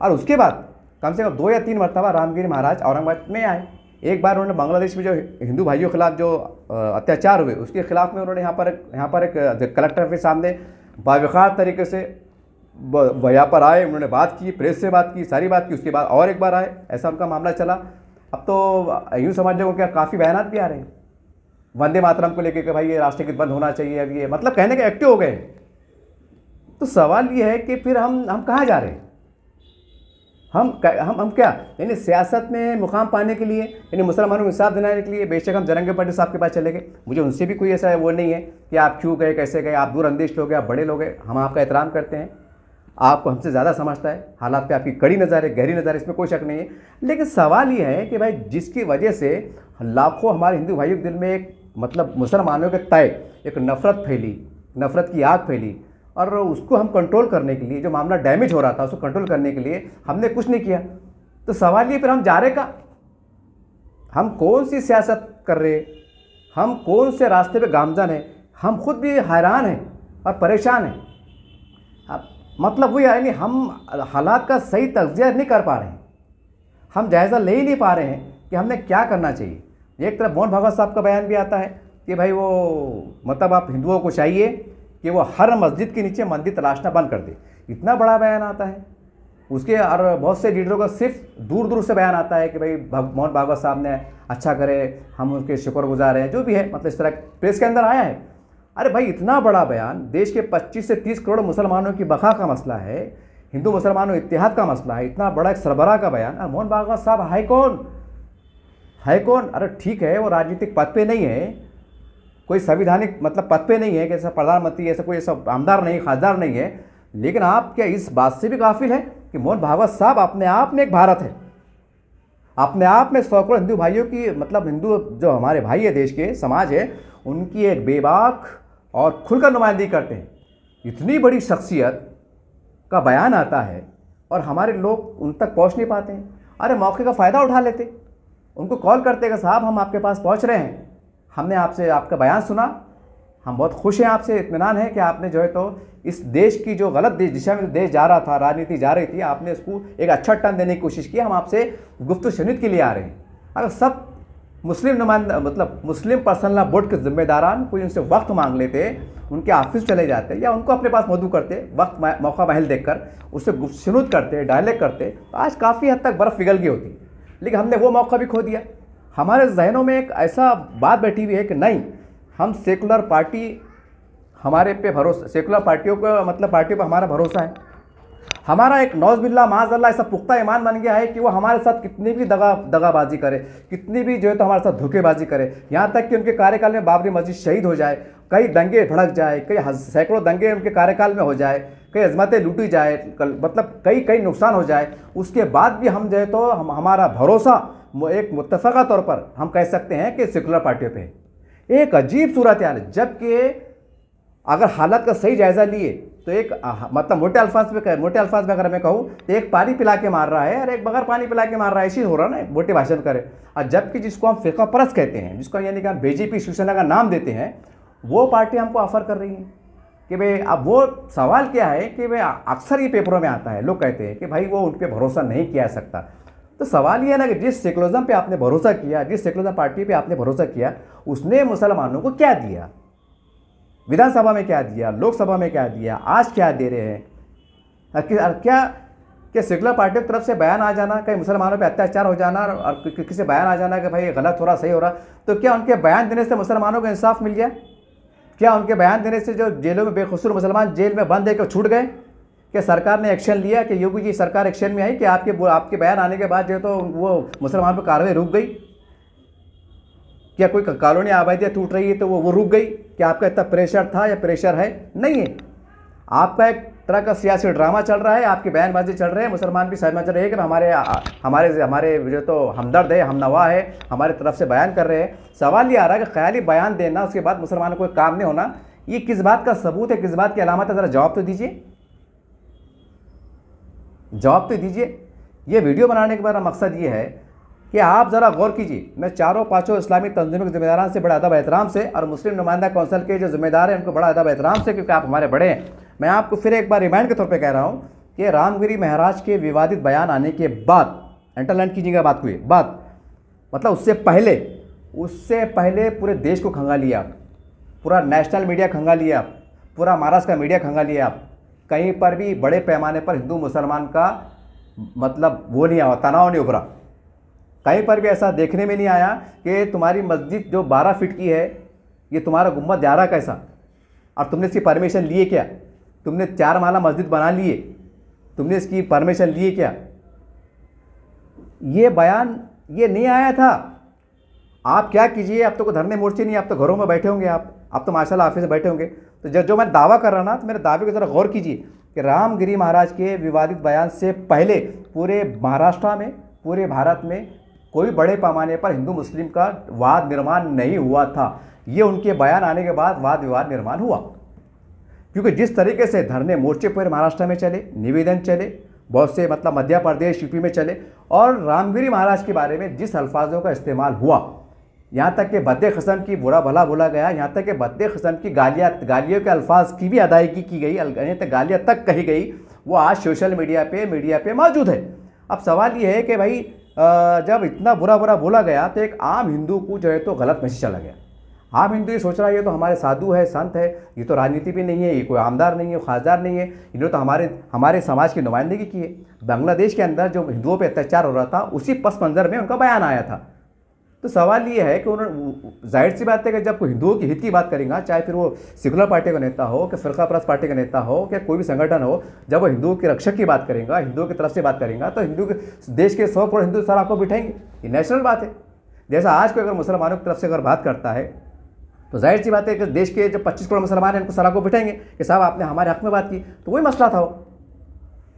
और उसके बाद कम से कम 2 या 3 मरतबा रामगिरी महाराज औरंगाबाद में आए। एक बार उन्होंने बांग्लादेश में जो हिंदू भाइयों के खिलाफ जो अत्याचार हुए उसके खिलाफ में उन्होंने यहाँ पर एक कलेक्टर के सामने बावक़ार तरीके से यहाँ पर आए, उन्होंने बात की, प्रेस से बात की, सारी बात की। उसके बाद और एक बार आए, ऐसा उनका मामला चला। अब तो यूँ समझने को क्या काफ़ी बयानात भी आ रहे हैं वंदे मातरम को लेकर कि भाई ये राष्ट्रगीत बंद होना चाहिए, अब ये मतलब कहने के एक्टिव हो गए। तो सवाल ये है कि फिर हम कहाँ जा रहे हैं? हम क्या, यानी सियासत में मुकाम पाने के लिए, यानी मुसलमानों को इंसाफ दिलाने के लिए बेशक हम जिरंगे पाटिल साहब के पास चले गए। मुझे उनसे भी कोई ऐसा वो नहीं है कि आप क्यों गए, कैसे गए, आप दूरअंदेश लोग हैं, आप बड़े लोग हैं, हम आपका एहतराम करते हैं, आपको हमसे ज़्यादा समझता है, हालात पे आपकी कड़ी नज़र है, गहरी नज़र है, इसमें कोई शक नहीं है। लेकिन सवाल ये है कि भाई जिसकी वजह से लाखों हमारे हिंदू भाइयों के दिल में एक मतलब मुसलमानों के तय एक नफ़रत फैली, नफ़रत की आग फैली, और उसको हम कंट्रोल करने के लिए, जो मामला डैमेज हो रहा था उसको कंट्रोल करने के लिए हमने कुछ नहीं किया। तो सवाल ये फिर हम जा रहे का, हम कौन सी सियासत कर रहे, हम कौन से रास्ते पे गामजन हैं? हम खुद भी हैरान हैं और परेशान हैं। अब मतलब वही यानी हम हालात का सही तज्जिया नहीं कर पा रहे हैं, हम जायज़ा ले ही नहीं पा रहे हैं कि हमने क्या करना चाहिए। एक तरफ मोहन भागवत साहब का बयान भी आता है कि भाई वो मतलब आप हिंदुओं को चाहिए कि वो हर मस्जिद के नीचे मंदिर तलाशना बंद कर दे, इतना बड़ा बयान आता है उसके। और बहुत से लीडरों का सिर्फ दूर दूर से बयान आता है कि भाई मोहन भागवत साहब ने अच्छा करे, हम उनके शुक्रगुजार हैं, जो भी है, मतलब इस तरह प्रेस के अंदर आया है। अरे भाई इतना बड़ा बयान, देश के 25 से 30 करोड़ मुसलमानों की बका का मसला है, हिंदू मुसलमानों इत्तेहाद का मसला है, इतना बड़ा एक सरबराह का बयान, और मोहन भागवत साहब है कौन? अरे ठीक है वो राजनीतिक पद पे नहीं है, कोई संविधानिक मतलब पद पे नहीं है कि ऐसा प्रधानमंत्री, ऐसा कोई ऐसा आमदार नहीं, खासदार नहीं है, लेकिन आप क्या इस बात से भी गाफिल है कि मोहन भागवत साहब अपने आप में एक भारत है, अपने आप में 100 करोड़ हिंदू भाइयों की मतलब हिंदू जो हमारे भाई है, देश के समाज है, उनकी एक बेबाक और खुलकर नुमाइंदगी करते हैं। इतनी बड़ी शख्सियत का बयान आता है और हमारे लोग उन तक पहुँच नहीं पाते हैं। अरे मौके का फ़ायदा उठा लेते, उनको कॉल करते कि साहब हम आपके पास पहुँच रहे हैं, हमने आपसे आपका बयान सुना, हम बहुत खुश हैं, आपसे इत्मीनान है कि आपने जो है तो इस देश की जो गलत दिशा में देश जा रहा था, राजनीति जा रही थी, आपने इसको एक अच्छा टर्न देने की कोशिश की, हम आपसे गुफ्तगू सुनीत के लिए आ रहे हैं। अगर सब मुस्लिम नुमाइंदा मतलब मुस्लिम पर्सनल बोर्ड के जिम्मेदारान कोई उनसे वक्त मांग लेते, उनके ऑफिस चले जाते या उनको अपने पास मौजूद करते, वक्त मौका महल देखकर उससे गुफ्तगू करते, डायलॉग करते, तो आज काफ़ी हद तक बर्फ़ पिघल गई होती। लेकिन हमने वो मौका भी खो दिया। हमारे जहनों में एक ऐसा बात बैठी हुई है कि नहीं, हम सेकुलर पार्टी, हमारे पे भरोसा, सेकुलर पार्टियों को मतलब पार्टियों पर हमारा भरोसा है। हमारा एक नौज़बिल्ला माज़अल्लाह ऐसा पुख्ता ईमान बन गया है कि वो हमारे साथ कितनी भी दगाबाजी करे, कितनी भी जो है तो हमारे साथ धोखेबाजी करे, यहाँ तक कि उनके कार्यकाल में बाबरी मस्जिद शहीद हो जाए, कई दंगे भड़क जाए, कई सैकड़ों दंगे उनके कार्यकाल में हो जाए, कई अजमतें लूटी जाए, मतलब कई कई नुकसान हो जाए, उसके बाद भी हम जो है तो हमारा भरोसा एक मुत्तफ़क़ा तौर पर हम कह सकते हैं कि सेकुलर पार्टियों पे। एक अजीब सूरत हाल है, जबकि अगर हालत का सही जायज़ा लिए तो एक मतलब मोटे अल्फाज में अगर मैं कहूँ तो एक पानी पिला के मार रहा है और एक बगैर पानी पिला के मार रहा है, ऐसी हो रहा है ना, मोटे भाषण करे। और जबकि जिसको हम फ़िक़ा परस्त कहते हैं, जिसको यानी कि हम बीजेपी शिवसेना का नाम देते हैं, वो पार्टी हमको ऑफ़र कर रही है कि भाई अब वो सवाल क्या है कि भाई अक्सर ये पेपरों में आता है, लोग कहते हैं कि भाई वो उन पर भरोसा नहीं किया जा सकता। तो सवाल ये है ना कि जिस सेकुलरिज्म पे आपने भरोसा किया, जिस सेकुलरिज्म पार्टी पे आपने भरोसा किया, उसने मुसलमानों को क्या दिया, विधानसभा में क्या दिया, लोकसभा में क्या दिया, आज क्या दे रहे हैं। क्या सेकुलर पार्टी की तरफ से बयान आ जाना, कहीं मुसलमानों पे अत्याचार हो जाना और किसी से बयान आ जाना कि भाई ये गलत हो रहा, सही हो रहा, तो क्या उनके बयान देने से मुसलमानों को इंसाफ मिल गया? क्या उनके बयान देने से जो जेलों में बेकसूर मुसलमान जेल में बंद है कि छूट गए? क्या सरकार ने एक्शन लिया कि योगी जी सरकार एक्शन में आई कि आपके बयान आने के बाद जो तो वो मुसलमान पर कार्रवाई रुक गई? क्या कोई कॉलोनी आबादियाँ टूट रही है तो वो रुक गई? क्या आपका इतना प्रेशर था या प्रेशर है? नहीं है। आपका एक तरह का सियासी ड्रामा चल रहा है, आपकी बयानबाजी चल रही है, मुसलमान भी समझ रहे हैं कि हमारे जो तो हमदर्द है, हमनवा है, हमारे तरफ से बयान कर रहे हैं। सवाल ये आ रहा है कि ख्याली बयान देना, उसके बाद मुसलमानों को काम नहीं होना, ये किस बात का सबूत है, किस बात की अलामत है? ज़रा जवाब तो दीजिए, जवाब तो दीजिए। ये वीडियो बनाने का मेरा मकसद ये है कि आप ज़रा गौर कीजिए। मैं चारों पाँचों इस्लामी तंजीमों के ज़िम्मेदारान से बड़ा अदब एहतराम से और मुस्लिम नुमाइंदा कौंसिल के जो ज़िम्मेदार हैं उनको बड़ा अदब एहतराम से, क्योंकि आप हमारे बड़े हैं, मैं आपको फिर एक बार रिमाइंड के तौर पे कह रहा हूँ कि रामगिरी महाराज के विवादित बयान आने के बाद, अंडरलाइन कीजिएगा बात को, ये बात मतलब उससे पहले पूरे देश को खंगा लिया, पूरा नेशनल मीडिया खंगा लिया, पूरा महाराष्ट्र का मीडिया खंगा लिया। कहीं पर भी बड़े पैमाने पर हिंदू मुसलमान का मतलब वो नहीं आया, तनाव नहीं उभरा। कहीं पर भी ऐसा देखने में नहीं आया कि तुम्हारी मस्जिद जो 12 फीट की है, ये तुम्हारा गुम्बद 11 कैसा, और तुमने इसकी परमिशन लिए क्या? तुमने 4 माला मस्जिद बना लिए, तुमने इसकी परमिशन लिए क्या? ये बयान ये नहीं आया था। आप क्या कीजिए, अब तो कोई धरने मोर्चे नहीं, आप तो घरों में बैठे होंगे, आप तो माशाल्लाह ऑफिस में बैठे होंगे। तो जो मैं दावा कर रहा ना, तो मेरे दावे को ज़रा गौर कीजिए कि रामगिरी महाराज के विवादित बयान से पहले पूरे महाराष्ट्र में, पूरे भारत में कोई बड़े पैमाने पर हिंदू मुस्लिम का वाद निर्माण नहीं हुआ था। ये उनके बयान आने के बाद वाद विवाद निर्माण हुआ, क्योंकि जिस तरीके से धरने मोर्चे पूरे महाराष्ट्र में चले, निवेदन चले, बहुत से मतलब मध्य प्रदेश यूपी में चले, और रामगिरी महाराज के बारे में जिस अल्फाजों का इस्तेमाल हुआ, यहाँ तक कि बद्दे क़स्म की बुरा भला बोला गया, यहाँ तक कि बद्दे क़स्म की गालियों के अल्फाज की भी अदायगी की गई, यहाँ तक गालियाँ तक कही गई, वो आज सोशल मीडिया पे मौजूद है। अब सवाल ये है कि भाई जब इतना बुरा बोला गया तो एक आम हिंदू को जो है तो गलत मैसेज चला गया। आम हिंदू ये सोच रहा है ये तो हमारे साधु है, संत है, ये तो राजनीति भी नहीं है, ये कोई आमदार नहीं है, खासदार नहीं है, इन्होंने तो हमारे समाज की नुमाइंदगी की है। बांग्लादेश के अंदर जो हिंदुओं पे अत्याचार हो रहा था, उसी पस मंज़र में उनका बयान आया था। तो सवाल ये है कि उन्होंने, जाहिर सी बात है कि जब कोई हिंदुओं की हित की बात करेगा, चाहे फिर वो सेकुलर पार्टी का नेता हो, कि फ़िरका परस्त पार्टी का नेता हो, कि कोई भी संगठन हो, जब वो हिंदुओं के रक्षक की बात करेगा, हिंदुओं की तरफ से बात करेगा, तो हिंदू के देश के 100 करोड़ हिंदू सर आपको बिठाएंगे, ये नेशनल बात है। जैसा आज कोई अगर मुसलमानों की तरफ से अगर बात करता है, तो जाहिर सी बात है कि देश के जो 25 करोड़ मुसलमान हैं उनको सर आपको बिठाएंगे कि साहब आपने हमारे हक़ में बात की। तो वही मसला था वो।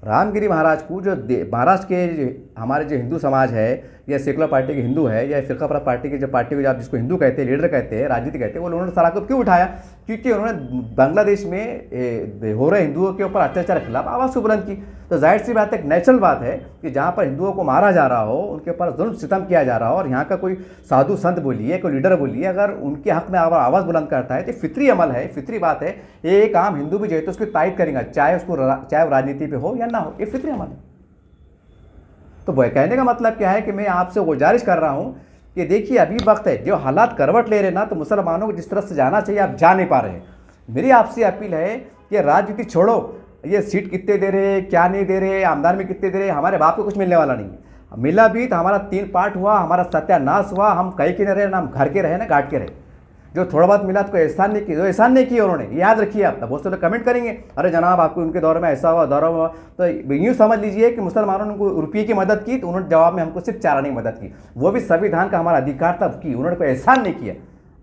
रामगिरी महाराज को जो महाराष्ट्र के हमारे जो हिंदू समाज है, या सेकुलर पार्टी के हिंदू है, या फ़िरका परस्त पार्टी की जो पार्टी को आप जिसको हिंदू कहते हैं, लीडर कहते हैं, राजनीति कहते हैं, वो उन्होंने सर आपको क्यों उठाया? क्योंकि उन्होंने बांग्लादेश में हो रहे हिंदुओं के ऊपर अत्याचार के खिलाफ आवाज़ बुलंद की। तो जाहिर सी बात है, एक नेचुरल बात है कि जहाँ पर हिंदुओं को मारा जा रहा हो, उनके ऊपर जुल्म सितम किया जा रहा हो, और यहाँ का कोई साधु संत बोलिए, कोई लीडर बोलिए, अगर उनके हक़ में आवाज़ बुलंद करता है, तो फितरी अमल है, फितरी बात है। एक आम हिंदू भी जो है तो उसकी तायद करेगा, चाहे वो राजनीति पे हो या ना हो, ये फितरी अमल है। तो वह कहने का मतलब क्या है कि मैं आपसे गुजारिश कर रहा हूँ कि देखिए, अभी वक्त है, जो हालात करवट ले रहे ना, तो मुसलमानों को जिस तरह से जाना चाहिए आप जा नहीं पा रहे हैं। मेरी आपसे अपील है कि राजनीति छोड़ो, ये सीट कितने दे रहे, क्या नहीं दे रहे, आमदार में कितने दे रहे, हमारे बाप को कुछ मिलने वाला नहीं है। मिला भी तो हमारा 3 पार्ट हुआ, हमारा सत्यानाश हुआ, हम कहीं के नहीं रहे ना, हम घर के रहे ना घाट के रहे। जो थोड़ा बहुत मिला तो कोई एहसान नहीं किया, जो एहसान नहीं किया उन्होंने, ये याद रखिए आप। बहुत से लोग कमेंट करेंगे अरे जनाब आपको उनके दौर में ऐसा हुआ दौरा हुआ, तो यूँ समझ लीजिए कि मुसलमानों ने उनको रुपये की मदद की तो उन्होंने जवाब में हमको सिर्फ चारानी मदद की, वो भी संविधान का हमारा अधिकार तब की, उन्होंने कोई एहसान नहीं किया।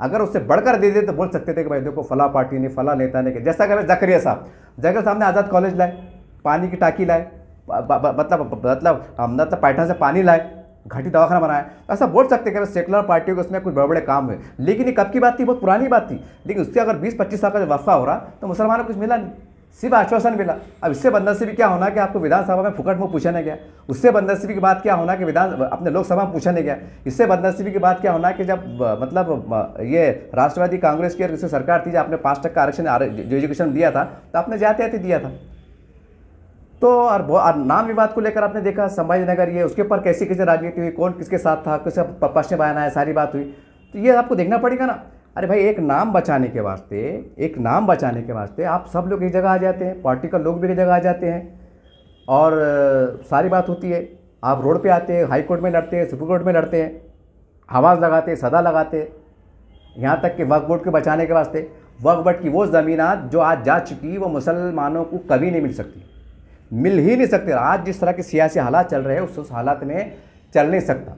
अगर उससे बढ़कर दे दे तो बोल सकते थे कि भाई देखो फला पार्टी ने फला नेता ने, जैसा कि जकरिया साहब ने आज़ाद कॉलेज लाए, पानी की टाकी लाए, मतलब पैठा से पानी लाए, घाटी दवाखाना बनाया, ऐसा बोल सकते हैं कि सेकुलर पार्टियों के उसमें कुछ बड़े बड़े काम हुए। लेकिन ये कब की बात थी, बहुत पुरानी बात थी। लेकिन उससे अगर 20-25 साल का वक्फा हो रहा तो मुसलमानों को कुछ मिला नहीं, सिर्फ आश्वासन मिला। अब इससे बदनसीबी क्या होना कि आपको विधानसभा में फुकट मुँह पूछा नहीं गया, उससे बदनसीबी की बात क्या होना कि अपने लोकसभा में पूछा नहीं गया, इससे बदनसीबी की बात क्या होना कि जब मतलब ये राष्ट्रवादी कांग्रेस की सरकार थी, जब आपने 5% आरक्षण जो एजुकेशन दिया था तो आपने जाते आते दिया था। तो और नाम विवाद को लेकर आपने देखा संभाजी नगर, ये उसके ऊपर कैसी कैसे राजनीति हुई, कौन किसके साथ था, किसका पक्ष में बयाना है, सारी बात हुई। तो ये आपको देखना पड़ेगा ना। अरे भाई एक नाम बचाने के वास्ते आप सब लोग एक जगह आ जाते हैं, पार्टी का लोग भी एक जगह आ जाते हैं और सारी बात होती है। आप रोड पे आते हैं, हाई कोर्ट में लड़ते हैं, सुप्रीम कोर्ट में लड़ते हैं, आवाज़ लगाते हैं, सदा लगाते हैं, यहाँ तक कि वक्फ बोर्ड को बचाने के वास्ते। वक्फ बोर्ड की वो ज़मीनात जो आज जा चुकी वो मुसलमानों को कभी नहीं मिल सकती, मिल ही नहीं सकते। आज जिस तरह के सियासी हालात चल रहे हैं उस हालात में चल नहीं सकता,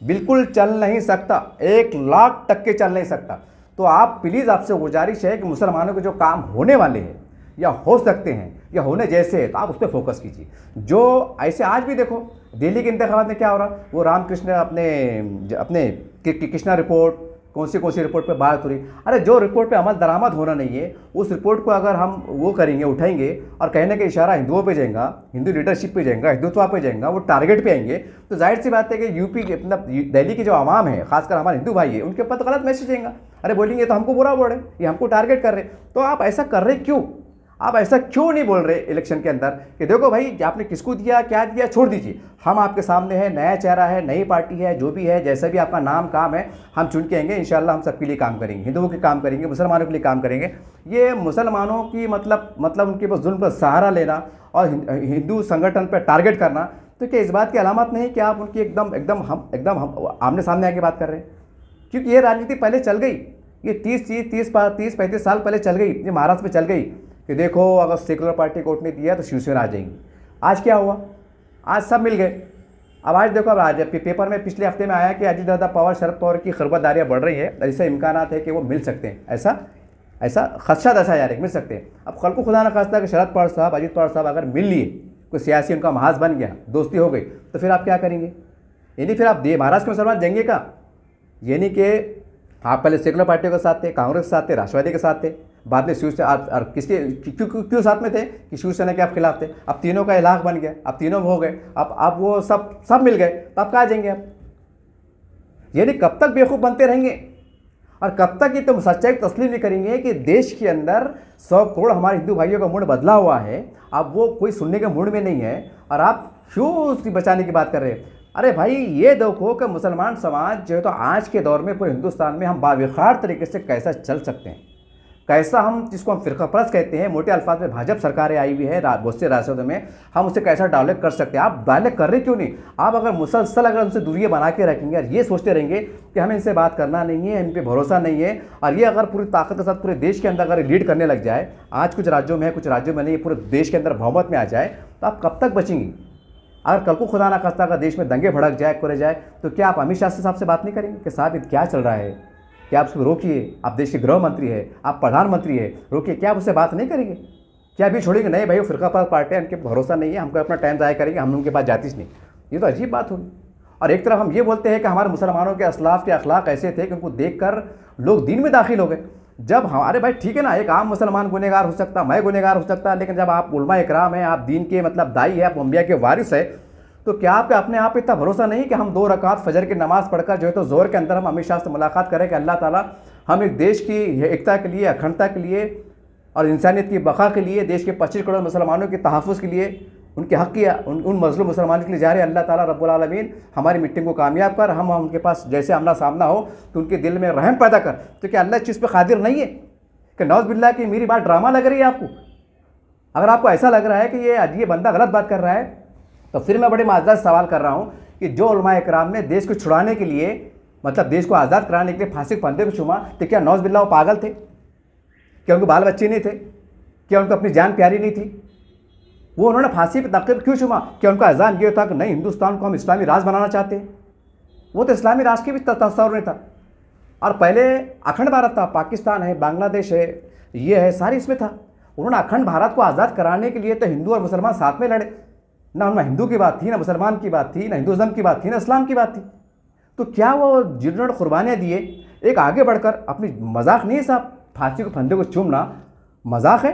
बिल्कुल चल नहीं सकता, 1,00,000% चल नहीं सकता। तो आप प्लीज़, आपसे गुजारिश है कि मुसलमानों के जो काम होने वाले हैं या हो सकते हैं या होने जैसे हैं तो आप उस पर फोकस कीजिए। जो ऐसे आज भी देखो दिल्ली के इंतखाबात में क्या हो रहा, वो रामकृष्ण अपने कृष्णा रिपोर्ट कौन सी रिपोर्ट पे बात हो रही। अरे जो रिपोर्ट पे अमल दरामद होना नहीं है उस रिपोर्ट को अगर हम वो करेंगे, उठाएंगे और कहने का इशारा हिंदुओं पे जाएगा, हिंदू लीडरशिप पे जाएगा, हिंदुत्व पे जाएगा, वो टारगेट पे आएंगे, तो जाहिर सी बात है कि यूपी के मतलब दिल्ली की जो आवाम है, खासकर हमारे हिंदू भाई है, उनके ऊपर तो गलत मैसेज आएगा। अरे बोलेंगे तो हमको बुरा बोल रहे, ये हमको टारगेट कर रहे। तो आप ऐसा कर रहे क्यों, आप ऐसा क्यों नहीं बोल रहे इलेक्शन के अंदर कि देखो भाई आपने किसको दिया, क्या दिया, छोड़ दीजिए, हम आपके सामने है, नया चेहरा है, नई पार्टी है, जो भी है, जैसा भी आपका नाम काम है हम चुन के आएंगे, इंशाल्लाह हम सबके लिए काम करेंगे, हिंदुओं के काम करेंगे, मुसलमानों के लिए काम करेंगे। ये मुसलमानों की मतलब उनके पास जुल्म पर सहारा लेना और हिंदू संगठन पर टारगेट करना, तो क्या इस बात की अलामत नहीं कि आप उनकी एकदम हम आमने सामने आके बात कर रहे हैं? क्योंकि ये राजनीति पहले चल गई, ये 30-35 साल पहले चल गई, ये महाराष्ट्र में चल गई कि देखो अगर सेकुलर पार्टी को वोट नहीं दिया तो शिवसेना आ जाएंगी। आज क्या हुआ, आज सब मिल गए। अब आज देखो, अब आज पेपर में पिछले हफ्ते में आया कि अजीत दादा पवार शरद पवार की खरबतदारियाँ बढ़ रही है, ऐसे इम्कान है कि वो मिल सकते हैं, ऐसा खदशा दशा जा रही है, मिल सकते हैं। अब कल को खुदा न खास्ता कि शरद पवार साहब, अजीत पवार साहब अगर मिल लिए, कोई सियासी उनका महाज बन गया, दोस्ती हो गई, तो फिर आप क्या करेंगे? यानी फिर आप महाराष्ट्र के मुसलमान जाएंगे का? यानी कि आप पहले सेकुलर पार्टियों के साथ थे, कांग्रेस के साथ थे, राष्ट्रवादी के साथ थे, बाद में शिवसेना, और किसके क्यों साथ में थे कि शिवसेना के आप खिलाफ थे। अब तीनों का इलाक बन गया, अब तीनों हो गए, अब वो सब मिल गए, तो आप कहाँ जाएंगे आप? यानी कब तक बेवकूफ़ बनते रहेंगे और कब तक ये तो सच्चाई तस्लीम नहीं करेंगे कि देश के अंदर 100 करोड़ हमारे हिंदू भाइयों का मूड बदला हुआ है, अब वो कोई सुनने के मूड में नहीं है और आप क्यों उसकी बचाने की बात कर रहे हैं? अरे भाई ये देखो कि मुसलमान समाज जो है तो आज के दौर में पूरे हिंदुस्तान में हम बावखार तरीके से कैसा चल सकते हैं, कैसा हम जिसको हम फिरका परस्त कहते हैं, मोटे अल्फाज में भाजपा सरकारें आई हुई है बहुत से राष्ट्रों में, हम उसे कैसा डायलॉग कर सकते हैं? आप डायलॉग कर रहे क्यों नहीं? आप अगर मुसलसल अगर उनसे दूरियां बना के रखेंगे और ये सोचते रहेंगे कि हमें इनसे बात करना नहीं है, इन पर भरोसा नहीं है, और ये अगर पूरी ताकत के साथ पूरे देश के अंदर अगर लीड करने लग जाए, आज कुछ राज्यों में है, कुछ राज्यों में नहीं, पूरे देश के अंदर बहुमत में आ जाए, तो आप कब तक बचेंगी? अगर कल को खुदा ना खास्ता अगर देश में दंगे भड़क जाए, करे जाए, तो क्या आप अमित शाह साहब से बात नहीं करेंगे कि साहब क्या चल रहा है, क्या आप उसको रोकिए, आप देश के गृह मंत्री है, आप प्रधानमंत्री है, रोकिए, क्या आप उससे बात नहीं करेंगे? क्या अभी छोड़ेंगे? नहीं भाई वो फिरका परस्त पार्टी है, उनके भरोसा नहीं है, हमको अपना टाइम ज़ाया करेंगे, हम उनके पास जातीस नहीं। ये तो अजीब बात होगी। और एक तरफ हम ये बोलते हैं कि हमारे मुसलमानों के असलाफ के अखलाक ऐसे थे कि उनको देख कर लोग दीन में दाखिल हो गए। जब हमारे भाई ठीक है ना, एक आम मुसलमान गुनहगार हो सकता, मैं गुनहगार हो सकता, लेकिन जब आप उलमा इकराम है, आप दीन के मतलब दाई है, आप अंबिया के वारिस है, तो क्या आपका अपने आप इतना भरोसा नहीं कि हम 2 रकात फजर की नमाज़ पढ़कर जो है तो ज़ोर के अंदर हम अमित शाह से मुलाकात करें कि अल्लाह ताला हम एक देश की एकता के लिए, अखंडता के लिए और इंसानियत की बका के लिए, देश के 25 करोड़ मुसलमानों के तहफ़्फ़ुज़ के लिए, उनके हक़ की उन मज़लूम मुसलमानों के लिए जा रहे, अल्लाह ताला रब्बुल आलमीन हमारी मीटिंग को कामयाब कर, हम उनके पास जैसे आमना सामना हो तो उनके दिल में रहम पैदा कर। तो क्या अल्लाह इस चीज़ पर कादिर नहीं है कि नौज़ बिल्लाह की मेरी बात ड्रामा लग रही है आपको? अगर आपको ऐसा लग रहा है कि ये बंदा गलत बात कर रहा है तो फिर मैं बड़े माजदार सवाल कर रहा हूँ कि जो उलमा इकराम ने देश को छुड़ाने के लिए, मतलब देश को आज़ाद कराने के लिए फांसी के फंदे को चूमा, तो क्या नौज़ बिल्लाह वो पागल थे? क्या उनके बाल बच्चे नहीं थे? क्या उनको अपनी जान प्यारी नहीं थी? वो उन्होंने फांसी पर तक़रीब क्यों चूमा? क्या उनका अज़ान ये था कि नहीं, हिंदुस्तान को हम इस्लामी राज बनाना चाहते हैं? वो तो इस्लामी राज की भी तस्वर नहीं था। और पहले अखंड भारत था, पाकिस्तान है, बांग्लादेश है, ये है, सारी इसमें था। उन्होंने अखंड भारत को आज़ाद कराने के लिए तो हिंदू और मुसलमान साथ में लड़े। ना हिंदू की बात थी, ना मुसलमान की बात थी, ना हिंदुज़म की बात थी, ना इस्लाम की बात थी। तो क्या वो जिन्होंने कुर्बानियाँ दिए, एक आगे बढ़कर अपनी, मजाक नहीं है साहब, फांसी के फंदे को चूमना मजाक है?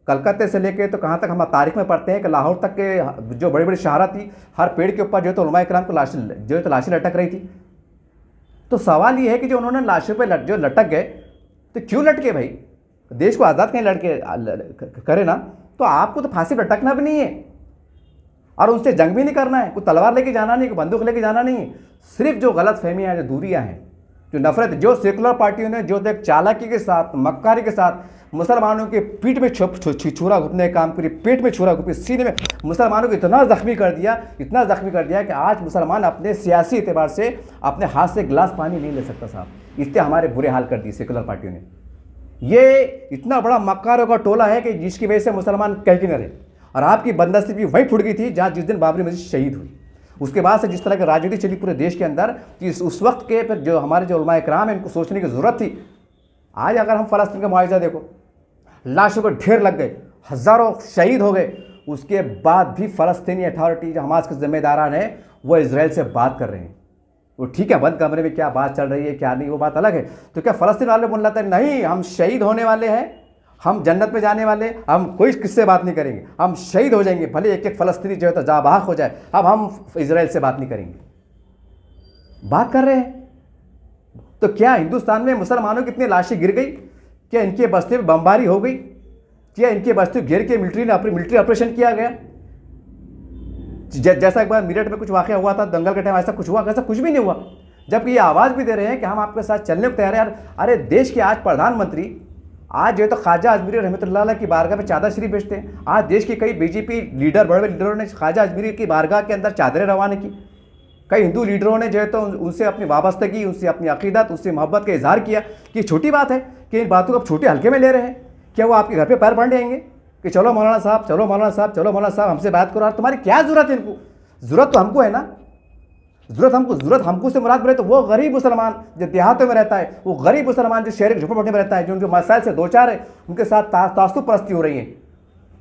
कलकत्ते से लेके तो कहाँ तक हम तारीख में पढ़ते हैं कि लाहौर तक के जो बड़ी बड़ी शहरा थी, हर पेड़ के ऊपर जो है तो उलमा इकराम को लाशें लटक रही थी। तो सवाल ये है कि जो उन्होंने लाशों पे जो लटक गए, तो क्यों लटके भाई? देश को आज़ाद कहीं लड़के करे ना, तो आपको तो फांसी लटकना भी नहीं है और उनसे जंग भी नहीं करना है। कोई तलवार लेके जाना नहीं, कोई बंदूक लेके जाना नहीं है। सिर्फ जो गलत फहमियाँ हैं, जो दूरियाँ हैं, जो नफरत, जो सेकुलर पार्टियों ने जो एक चालाकी के साथ, मक्कारी के साथ मुसलमानों के पीठ में छुरा घुटने का काम करी, पेट में छुरा घुपी, सीने में मुसलमानों को इतना ज़ख्मी कर दिया, इतना ज़ख्मी कर दिया कि आज मुसलमान अपने सियासी एतबार से अपने हाथ से गिलास पानी नहीं ले सकता साहब। इससे हमारे बुरे हाल कर दिए सेकुलर पार्टियों ने। ये इतना बड़ा मक्कारों का टोला है कि जिसकी वजह से मुसलमान कह के न रहे। और आपकी बंदस्ती भी वहीं फुट गई थी जहाँ जिस दिन बाबरी मस्जिद शहीद हुई। उसके बाद से जिस तरह की राजनीति चली पूरे देश के अंदर, कि उस वक्त के फिर जो हमारे जो उलमा इकराम है, इनको सोचने की ज़रूरत थी। आज अगर हम फ़लस्तीन का मुआवजा देखो, लाशों को ढेर लग गए, हज़ारों शहीद हो गए, उसके बाद भी फ़लस्तीनी अथॉरिटी जो हमास के ज़िम्मेदारान हैं, वो इजराइल से बात कर रहे हैं। वो ठीक है, बंद कमरे में क्या बात चल रही है क्या नहीं, वो बात अलग है। तो क्या फ़लस्तीन वाले बोल रहे थे नहीं, हम शहीद होने वाले हैं, हम जन्नत में जाने वाले, हम कोई किससे बात नहीं करेंगे, हम शहीद हो जाएंगे, भले एक एक फ़लस्तीनी जो है तो जाँ बहक हो जाए, अब हम इजराइल से बात नहीं करेंगे। बात कर रहे हैं। तो क्या हिंदुस्तान में मुसलमानों की इतनी लाशें गिर गई? क्या इनके बस्ती में बमबारी हो गई? क्या इनके बस्ती घेर के मिलिट्री ऑपरेशन किया गया? जैसा एक बार मेरठ में कुछ वाक़या हुआ था दंगल के टाइम, ऐसा कुछ हुआ? ऐसा कुछ भी नहीं हुआ। जबकि ये आवाज़ भी दे रहे हैं कि हम आपके साथ चलने को तैयार हैं। अरे देश के आज प्रधानमंत्री आज जो है तो ख्वाजा अजमीरी रहमतुल्लाह अलैह की बारगाह में चादर शरीफ भेजते हैं। आज देश के कई बीजेपी लीडर, बड़े बड़े लीडरों ने ख्वाजा अजमीरी की बारगाह के अंदर चादरें रवाना की। कई हिंदू लीडरों ने जो है तो उनसे अपनी वाबस्तगी, उनसे अपनी अकीदत, उनसे मोहब्बत का इजहार किया कि छोटी बात है कि इन बातों को आप छोटे हल्के में ले रहे हैं। क्या वो आपके घर पे पैर पड़ने आएंगे कि चलो मौलाना साहब, चलो मौलाना साहब, चलो मौलाना साहब, हमसे बात करो? तुम्हारी क्या ज़रूरत है इनको? ज़रूरत तो हमको है ना, ज़रूरत हमको से मुराद बोले तो वो गरीब मुसलमान जो देहातों में रहता है, वो गरीब मुसलमान जो शहर के झोपड़पट्टी में रहता है, जो उनके मसाइल से दो चार है, उनके साथ तासुब परस्ती हो रही है,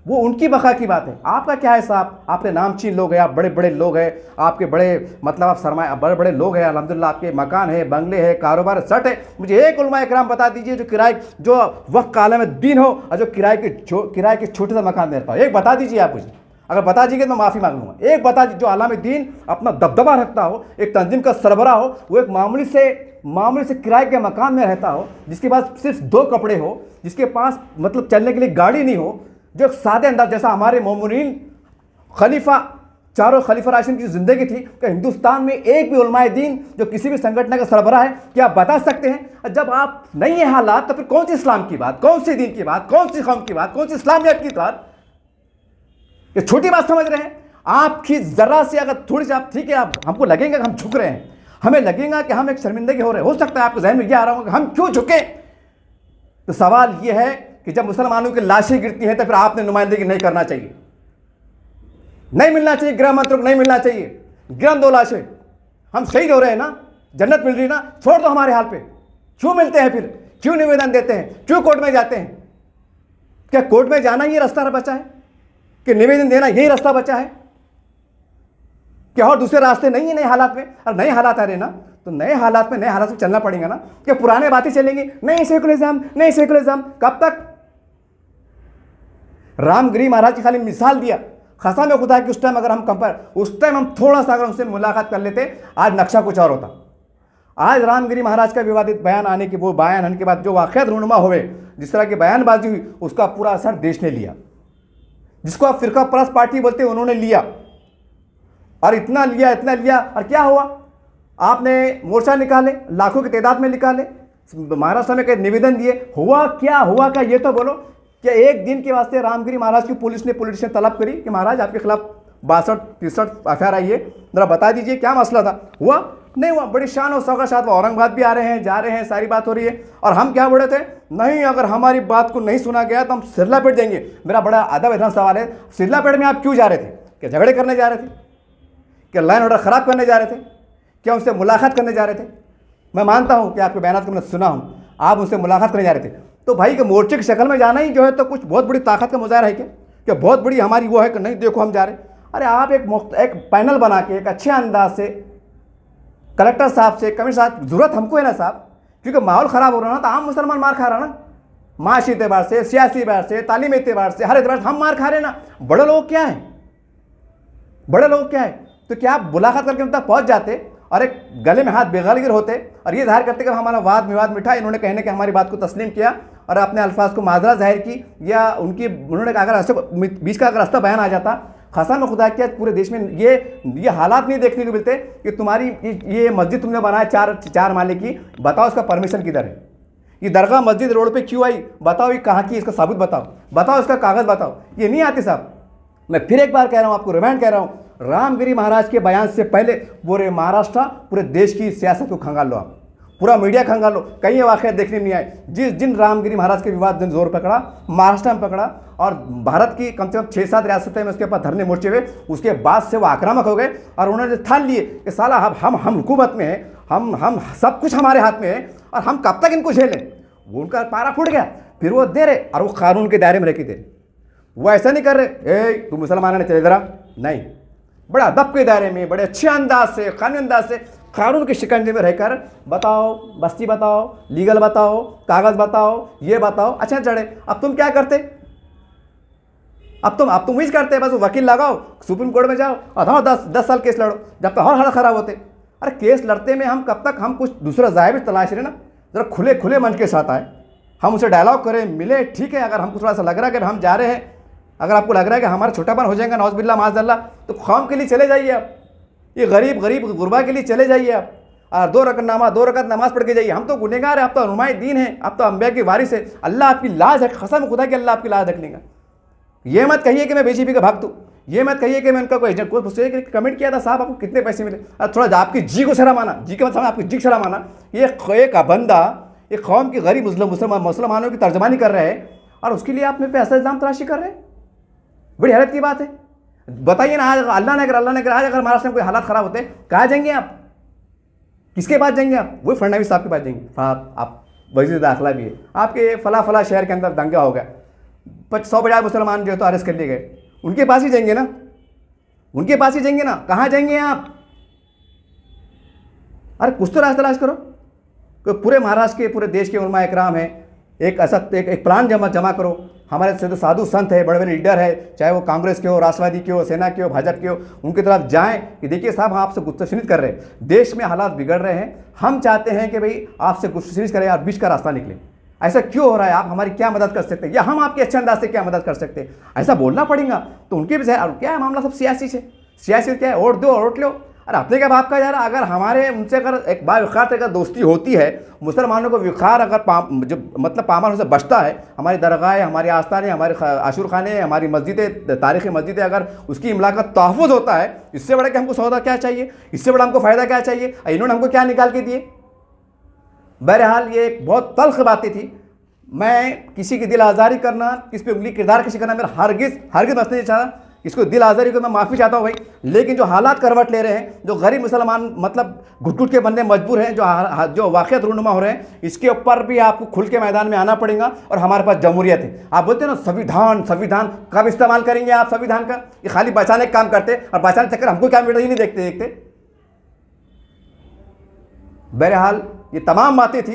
वो उनकी बका की बात है। आपका क्या है साहब? आपके नामचीन लोग हैं, आप बड़े बड़े लोग हैं, आपके बड़े मतलब आप सरमाया बड़े बड़े लोग हैं, अल्हम्दुलिल्लाह आपके मकान है, बंगले है, कारोबार सेट है। मुझे एक उलमा इकराम बता दीजिए जो किराए, जो वक्त का आलम दीन हो और जो किराए के छोटे सा मकान दे रहा हो, एक बता दीजिए आप मुझे। अगर बता दीजिए तो मैं माफ़ी मांग लूँगा। एक बता दीजिए जो आलम दीन अपना दबदबा रखता हो, एक तंजीम का सरबराह हो, वो एक मामूली से किराए के मकान में रहता हो, जिसके पास सिर्फ 2 कपड़े हो, जिसके पास मतलब चलने के लिए गाड़ी नहीं हो, जो एक सादे अंदाज जैसा हमारे मोमिनीन खलीफा, चारों खलीफा राशिद की ज़िंदगी थी, कि हिंदुस्तान में एक भी उलमाए दीन जो किसी भी संगठन का सरबराह है, क्या आप बता सकते हैं? जब आप नहीं है हालात, तो फिर कौन सी इस्लाम की बात, कौन सी दीन की बात, कौन सी कौम की बात, कौन सी इस्लामियत की बात? ये छोटी बात समझ रहे हैं? आपकी ज़रा से अगर थोड़ी सी आप ठीक है, आप हमको लगेगा कि हम झुक रहे हैं, हमें लगेगा कि हम एक शर्मिंदगी हो रहे हैं, हो सकता है आपके जहन में यह आ रहा होगा कि हम क्यों झुके। तो सवाल यह है कि जब मुसलमानों की लाशें गिरती हैं तो फिर आपने नुमाइंदगी नहीं करना चाहिए, नहीं मिलना चाहिए, गृह मंत्री को नहीं मिलना चाहिए। गिरन 2 लाशें, हम शहीद हो रहे हैं ना, जन्नत मिल रही ना, छोड़ दो हमारे हाल पे। क्यों मिलते हैं फिर? क्यों निवेदन देते हैं? क्यों कोर्ट में जाते हैं? क्या कोर्ट में जाना ये रास्ता बचा है कि निवेदन देना यही रास्ता बचा है? क्या और दूसरे रास्ते नहीं है नए हालात में? और नए हालात आ रहे ना, तो नए हालात में चलना पड़ेगा ना। क्या पुराने बातें चलेंगी? नहीं सेकुलरिज्म, नहीं सेकुलरिज्म, कब तक? रामगिरी महाराज की खाली मिसाल दिया, कसम खुदा कि उस टाइम अगर हम थोड़ा सा अगर उनसे मुलाकात कर लेते, आज नक्शा कुछ और होता। आज रामगिरी महाराज का विवादित बयान आने के, वो बयान आने के बाद जो वाक़यात रूनुमा हुए, जिस तरह की बयानबाजी हुई, उसका पूरा असर देश ने लिया। जिसको आप फिरका परस्त पार्टी बोलते हैं, उन्होंने लिया, और इतना लिया, और क्या हुआ? आपने मोर्चा निकाले, लाखों की तादाद में निकाले, महाराष्ट्र में कई निवेदन दिए, हुआ क्या ये तो बोलो। क्या एक दिन के वास्ते रामगिरी महाराज की पुलिस ने पॉलिटिशियन तलब करी कि महाराज आपके खिलाफ 62 63 FIR आई है, ज़रा बता दीजिए क्या मसला था, हुआ नहीं हुआ? बड़ी शान और शौकत साथ औरंगाबाद भी आ रहे हैं, जा रहे हैं, सारी बात हो रही है। और हम क्या बोले थे, नहीं अगर हमारी बात को नहीं सुना गया तो हम सिरला पेट देंगे। मेरा बड़ा अदब इतना सवाल है, सिरला पेट में आप क्यों जा रहे थे? क्या झगड़े करने जा रहे थे? क्या लाइन ऑर्डर ख़राब करने जा रहे थे? क्या उनसे मुलाकात करने जा रहे थे? मैं मानता हूँ कि आपके बयान को मैंने सुना हूँ, आप उनसे मुलाकात करने जा रहे थे। तो भाई के मोर्चे की शक्ल में जाना ही जो है तो कुछ बहुत बड़ी ताकत का मुजाहरा है क्या बहुत बड़ी हमारी वो है कि नहीं देखो हम जा रहे हैं? अरे आप एक पैनल बना के एक अच्छे अंदाज से कलेक्टर साहब से, कमिश्नर साहब, जरूरत हमको है ना साहब, क्योंकि माहौल ख़राब हो रहा ना, तो आम मुसलमान मार खा रहा ना, माशी एतबार से, सियासी एतबार से, तालीमी एतबार से, हर एतबार से हम मार खा रहे ना। बड़े लोग क्या है, बड़े लोग क्या है? तो क्या आप मुलाकात करके उन तक पहुँच जाते और एक गले में हाथ बेगलगिर होते और ये जाहिर करते कि हमारा वाद विवाद मिठा, इन्होंने कहने के हमारी बात को तस्लीम किया और अपने अल्फाज को माजरा जाहिर की, या उन्होंने अगर ऐसे बीच का अगर रास्ता बयान आ जाता, कसम खुदा किया पूरे देश में ये हालात नहीं देखने को मिलते कि तुम्हारी ये मस्जिद तुमने बनाया चार माले की, बताओ इसका परमिशन किधर है? ये दरगाह मस्जिद रोड पे क्यों आई, बताओ ये कहाँ की, इसका साबुत बताओ इसका कागज़ बताओ। ये नहीं आती साहब। मैं फिर एक बार कह रहा हूँ, आपको रिमाइंड कह रहा हूँ, रामगिरी महाराज के बयान से पहले पूरे महाराष्ट्र, पूरे देश की सियासत को खंगाल लो, आप पूरा मीडिया खंगाल लो, कहीं ये वाक़या देखने नहीं आए। जिस दिन रामगिरी महाराज के विवाद दिन जोर पकड़ा, महाराष्ट्र में पकड़ा और भारत की कम से कम 6-7 रियासतें में उसके ऊपर धरने मोर्चे हुए, उसके बाद से वो आक्रामक हो गए और उन्होंने ठान लिए कि साला हम हुकूमत में हैं, हम सब कुछ हमारे हाथ में है और हम कब तक इनको झेलें। वो उनका पारा फूट गया, फिर वो दे रहे और वो कानून के दायरे में रह के दे रहे। वो ऐसा नहीं कर रहे तू मुसलमान ने चले जरा, नहीं, बड़ा अदब के दायरे में, बड़े अच्छे अंदाज से, कानूनी अंदाज से, कानून के शिकंजे में रहकर बताओ, बस्ती बताओ, लीगल बताओ, कागज़ बताओ, ये बताओ। अच्छा चढ़े, अब तुम क्या करते? अब तुम वही करते, बस वकील लगाओ, सुप्रीम कोर्ट में जाओ और 10 साल केस लड़ो, जब तक और हालत ख़राब होते। अरे केस लड़ते में हम कब तक, हम कुछ दूसरा ज़ाहिर तलाश रहे ना, ज़रा खुले मन के साथ आए, हम उसे डायलॉग करें, मिले, ठीक है। अगर हमको थोड़ा सा लग रहा है कि हम जा रहे हैं, अगर आपको लग रहा है कि हमारा छोटापन हो जाएगा नौज़बिल्लाह माज़अल्लाह, तो कौम के लिए चले जाइए आप, ये गरीब गुरबा के लिए चले जाइए आप, और 2 रकत नमाज पढ़ के जाइए। हम तो गुनहगार हैं, आप तो नुमाए दीन हैं, आप तो अंबिया की वारिस है। अल्लाह आपकी लाज है, कसम खुदा की अल्लाह आपकी लाज रख लेगा। ये मत कहिए कि मैं बीजेपी का भक्त हूँ, ये मत कहिए कि मैं उनका कोई एजेंट। कोई कमेंट किया था साहब आपको कितने पैसे मिले, थोड़ा आपकी जी को शर्म आना, जी के मतलब आपकी जी को शर्म आना। ये एक बंदा एक कौम की गरीब मुसलमानों की तर्जमानी कर रहे हैं और उसके लिए आप मेरे पे ऐसा इल्ज़ाम तराशी कर रहे हैं, बड़ी हैरत की बात है। बताइए ना, आज अल्लाह ने अगर आज अगर महाराष्ट्र में कोई हालात ख़राब होते, कहाँ जाएंगे आप? किसके पास जाएंगे आप? वही फडणवीस साहब के पास जाएंगे। आप वज़ीर दाखिला भी है, आपके फला शहर के अंदर दंगा हो गया, 150 मुसलमान जो है तो अरेस्ट कर लिए गए, उनके पास ही जाएंगे ना, उनके पास ही जाएंगे ना। कहाँ जाएंगे आप? अरे कुछ तो रास्ता तलाश करो। कि पूरे महाराष्ट्र के, पूरे देश के उलमा इकराम हैं, एक ऐसा एक प्लान जमा करो। हमारे से तो साधु संत है, बड़े बड़े लीडर है, चाहे वो कांग्रेस के हो, राष्ट्रवादी के हो, सेना के हो, भाजपा के हो, उनकी तरफ जाएं कि देखिए साहब हम आपसे गुस्ताखिरी कर रहे हैं, देश में हालात बिगड़ रहे हैं, हम चाहते हैं कि भाई आपसे गुस्ताखिरी करें और बीच का रास्ता निकले। ऐसा क्यों हो रहा है, आप हमारी क्या मदद कर सकते हैं, या हम आपके अच्छे अंदाज से क्या मदद कर सकते हैं, ऐसा बोलना पड़ेगा। तो उनके भी और क्या है मामला, सब सियासी से, सियासी क्या है, वोट दो वोट लो। अरे अपने क्या बाप का यार, अगर हमारे उनसे अगर एक बावखार तरीका दोस्ती होती है, मुसलमानों को विखार अगर जो मतलब पामाल से बचता है, हमारी दरगाहें, हमारी आस्थानें, हमारे आशूर खाने, हमारी मस्जिदें, तारीख़ी मस्जिदें, अगर उसकी इमला का तहफ़्फ़ुज़ होता है, इससे बड़ा कि हमको सौदा क्या चाहिए, इससे बड़ा हमको फ़ायदा क्या चाहिए? इन्होंने हमको क्या निकाल के दिए? बहरहाल ये एक बहुत तल्ख़ बातें थी। मैं किसी की दिल आज़ारी करना, किस पे उंगली किरदार कशी करना मेरा हरगिज़ बस नहीं चाहता। इसको दिल आज़ारी को मैं माफ़ी चाहता हूँ भाई, लेकिन जो हालात करवट ले रहे हैं, जो गरीब मुसलमान मतलब घुट के बनने मजबूर हैं, जो वाक़ियत रूनुमा हो रहे हैं, इसके ऊपर भी आपको खुल के मैदान में आना पड़ेगा। और हमारे पास जमहूरियत है। आप बोलते हैं ना संविधान कब इस्तेमाल करेंगे आप संविधान का? ये खाली बचाने का काम करते और बचाने चक्कर हमको क्या मिल रहा है नहीं देखते। बहरहाल ये तमाम बातें थी,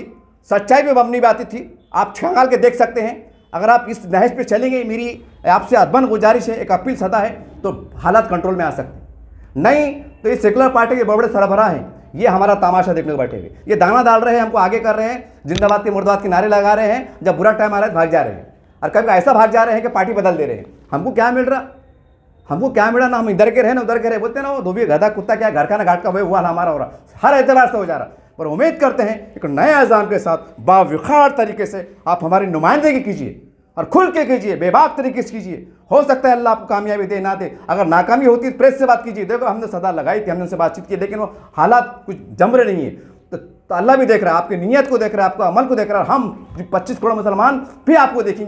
सच्चाई पे मबनी बातें थी, आप खंगाल के देख सकते हैं। अगर आप इस नहज पे चलेंगे, मेरी आपसे अदबन गुजारिश है, एक अपील सदा है, तो हालात कंट्रोल में आ सकते। नहीं तो ये सेकुलर पार्टी के बड़े सरबराह हैं, ये हमारा तमाशा देखने को बैठे हुए, ये दाना डाल रहे हैं, हमको आगे कर रहे हैं, जिंदाबाद के मुर्दाबाद के नारे लगा रहे हैं, जब बुरा टाइम आ रहा है भाग जा रहे हैं, और कभी ऐसा भाग जा रहे हैं कि पार्टी बदल दे रहे हैं। हमको क्या मिल रहा, ना हम इधर के रहे ना उधर के रहे। बोलते ना वो धोबी गधा कुत्ता क्या घर का ना घाट का, वही हुआ हमारा हो रहा, हर एतबार से हो जा रहा। पर उम्मीद करते हैं एक नए निज़ाम के साथ बावखार तरीके से आप हमारी नुमाइंदगी कीजिए, और खुल के कीजिए, बेबाक तरीके से कीजिए। हो सकता है अल्लाह आपको कामयाबी दे ना दे। अगर नाकामी होती है तो प्रेस से बात कीजिए, देखो हमने सदा लगाई थी, हमने उनसे बातचीत की, लेकिन वो हालात कुछ जम रहे नहीं है। तो अल्लाह भी देख रहा है, आपकी नीयत को देख रहा है, आपका अमल को देख रहा है। हम 25 करोड़ मुसलमान भी आपको देखेंगे।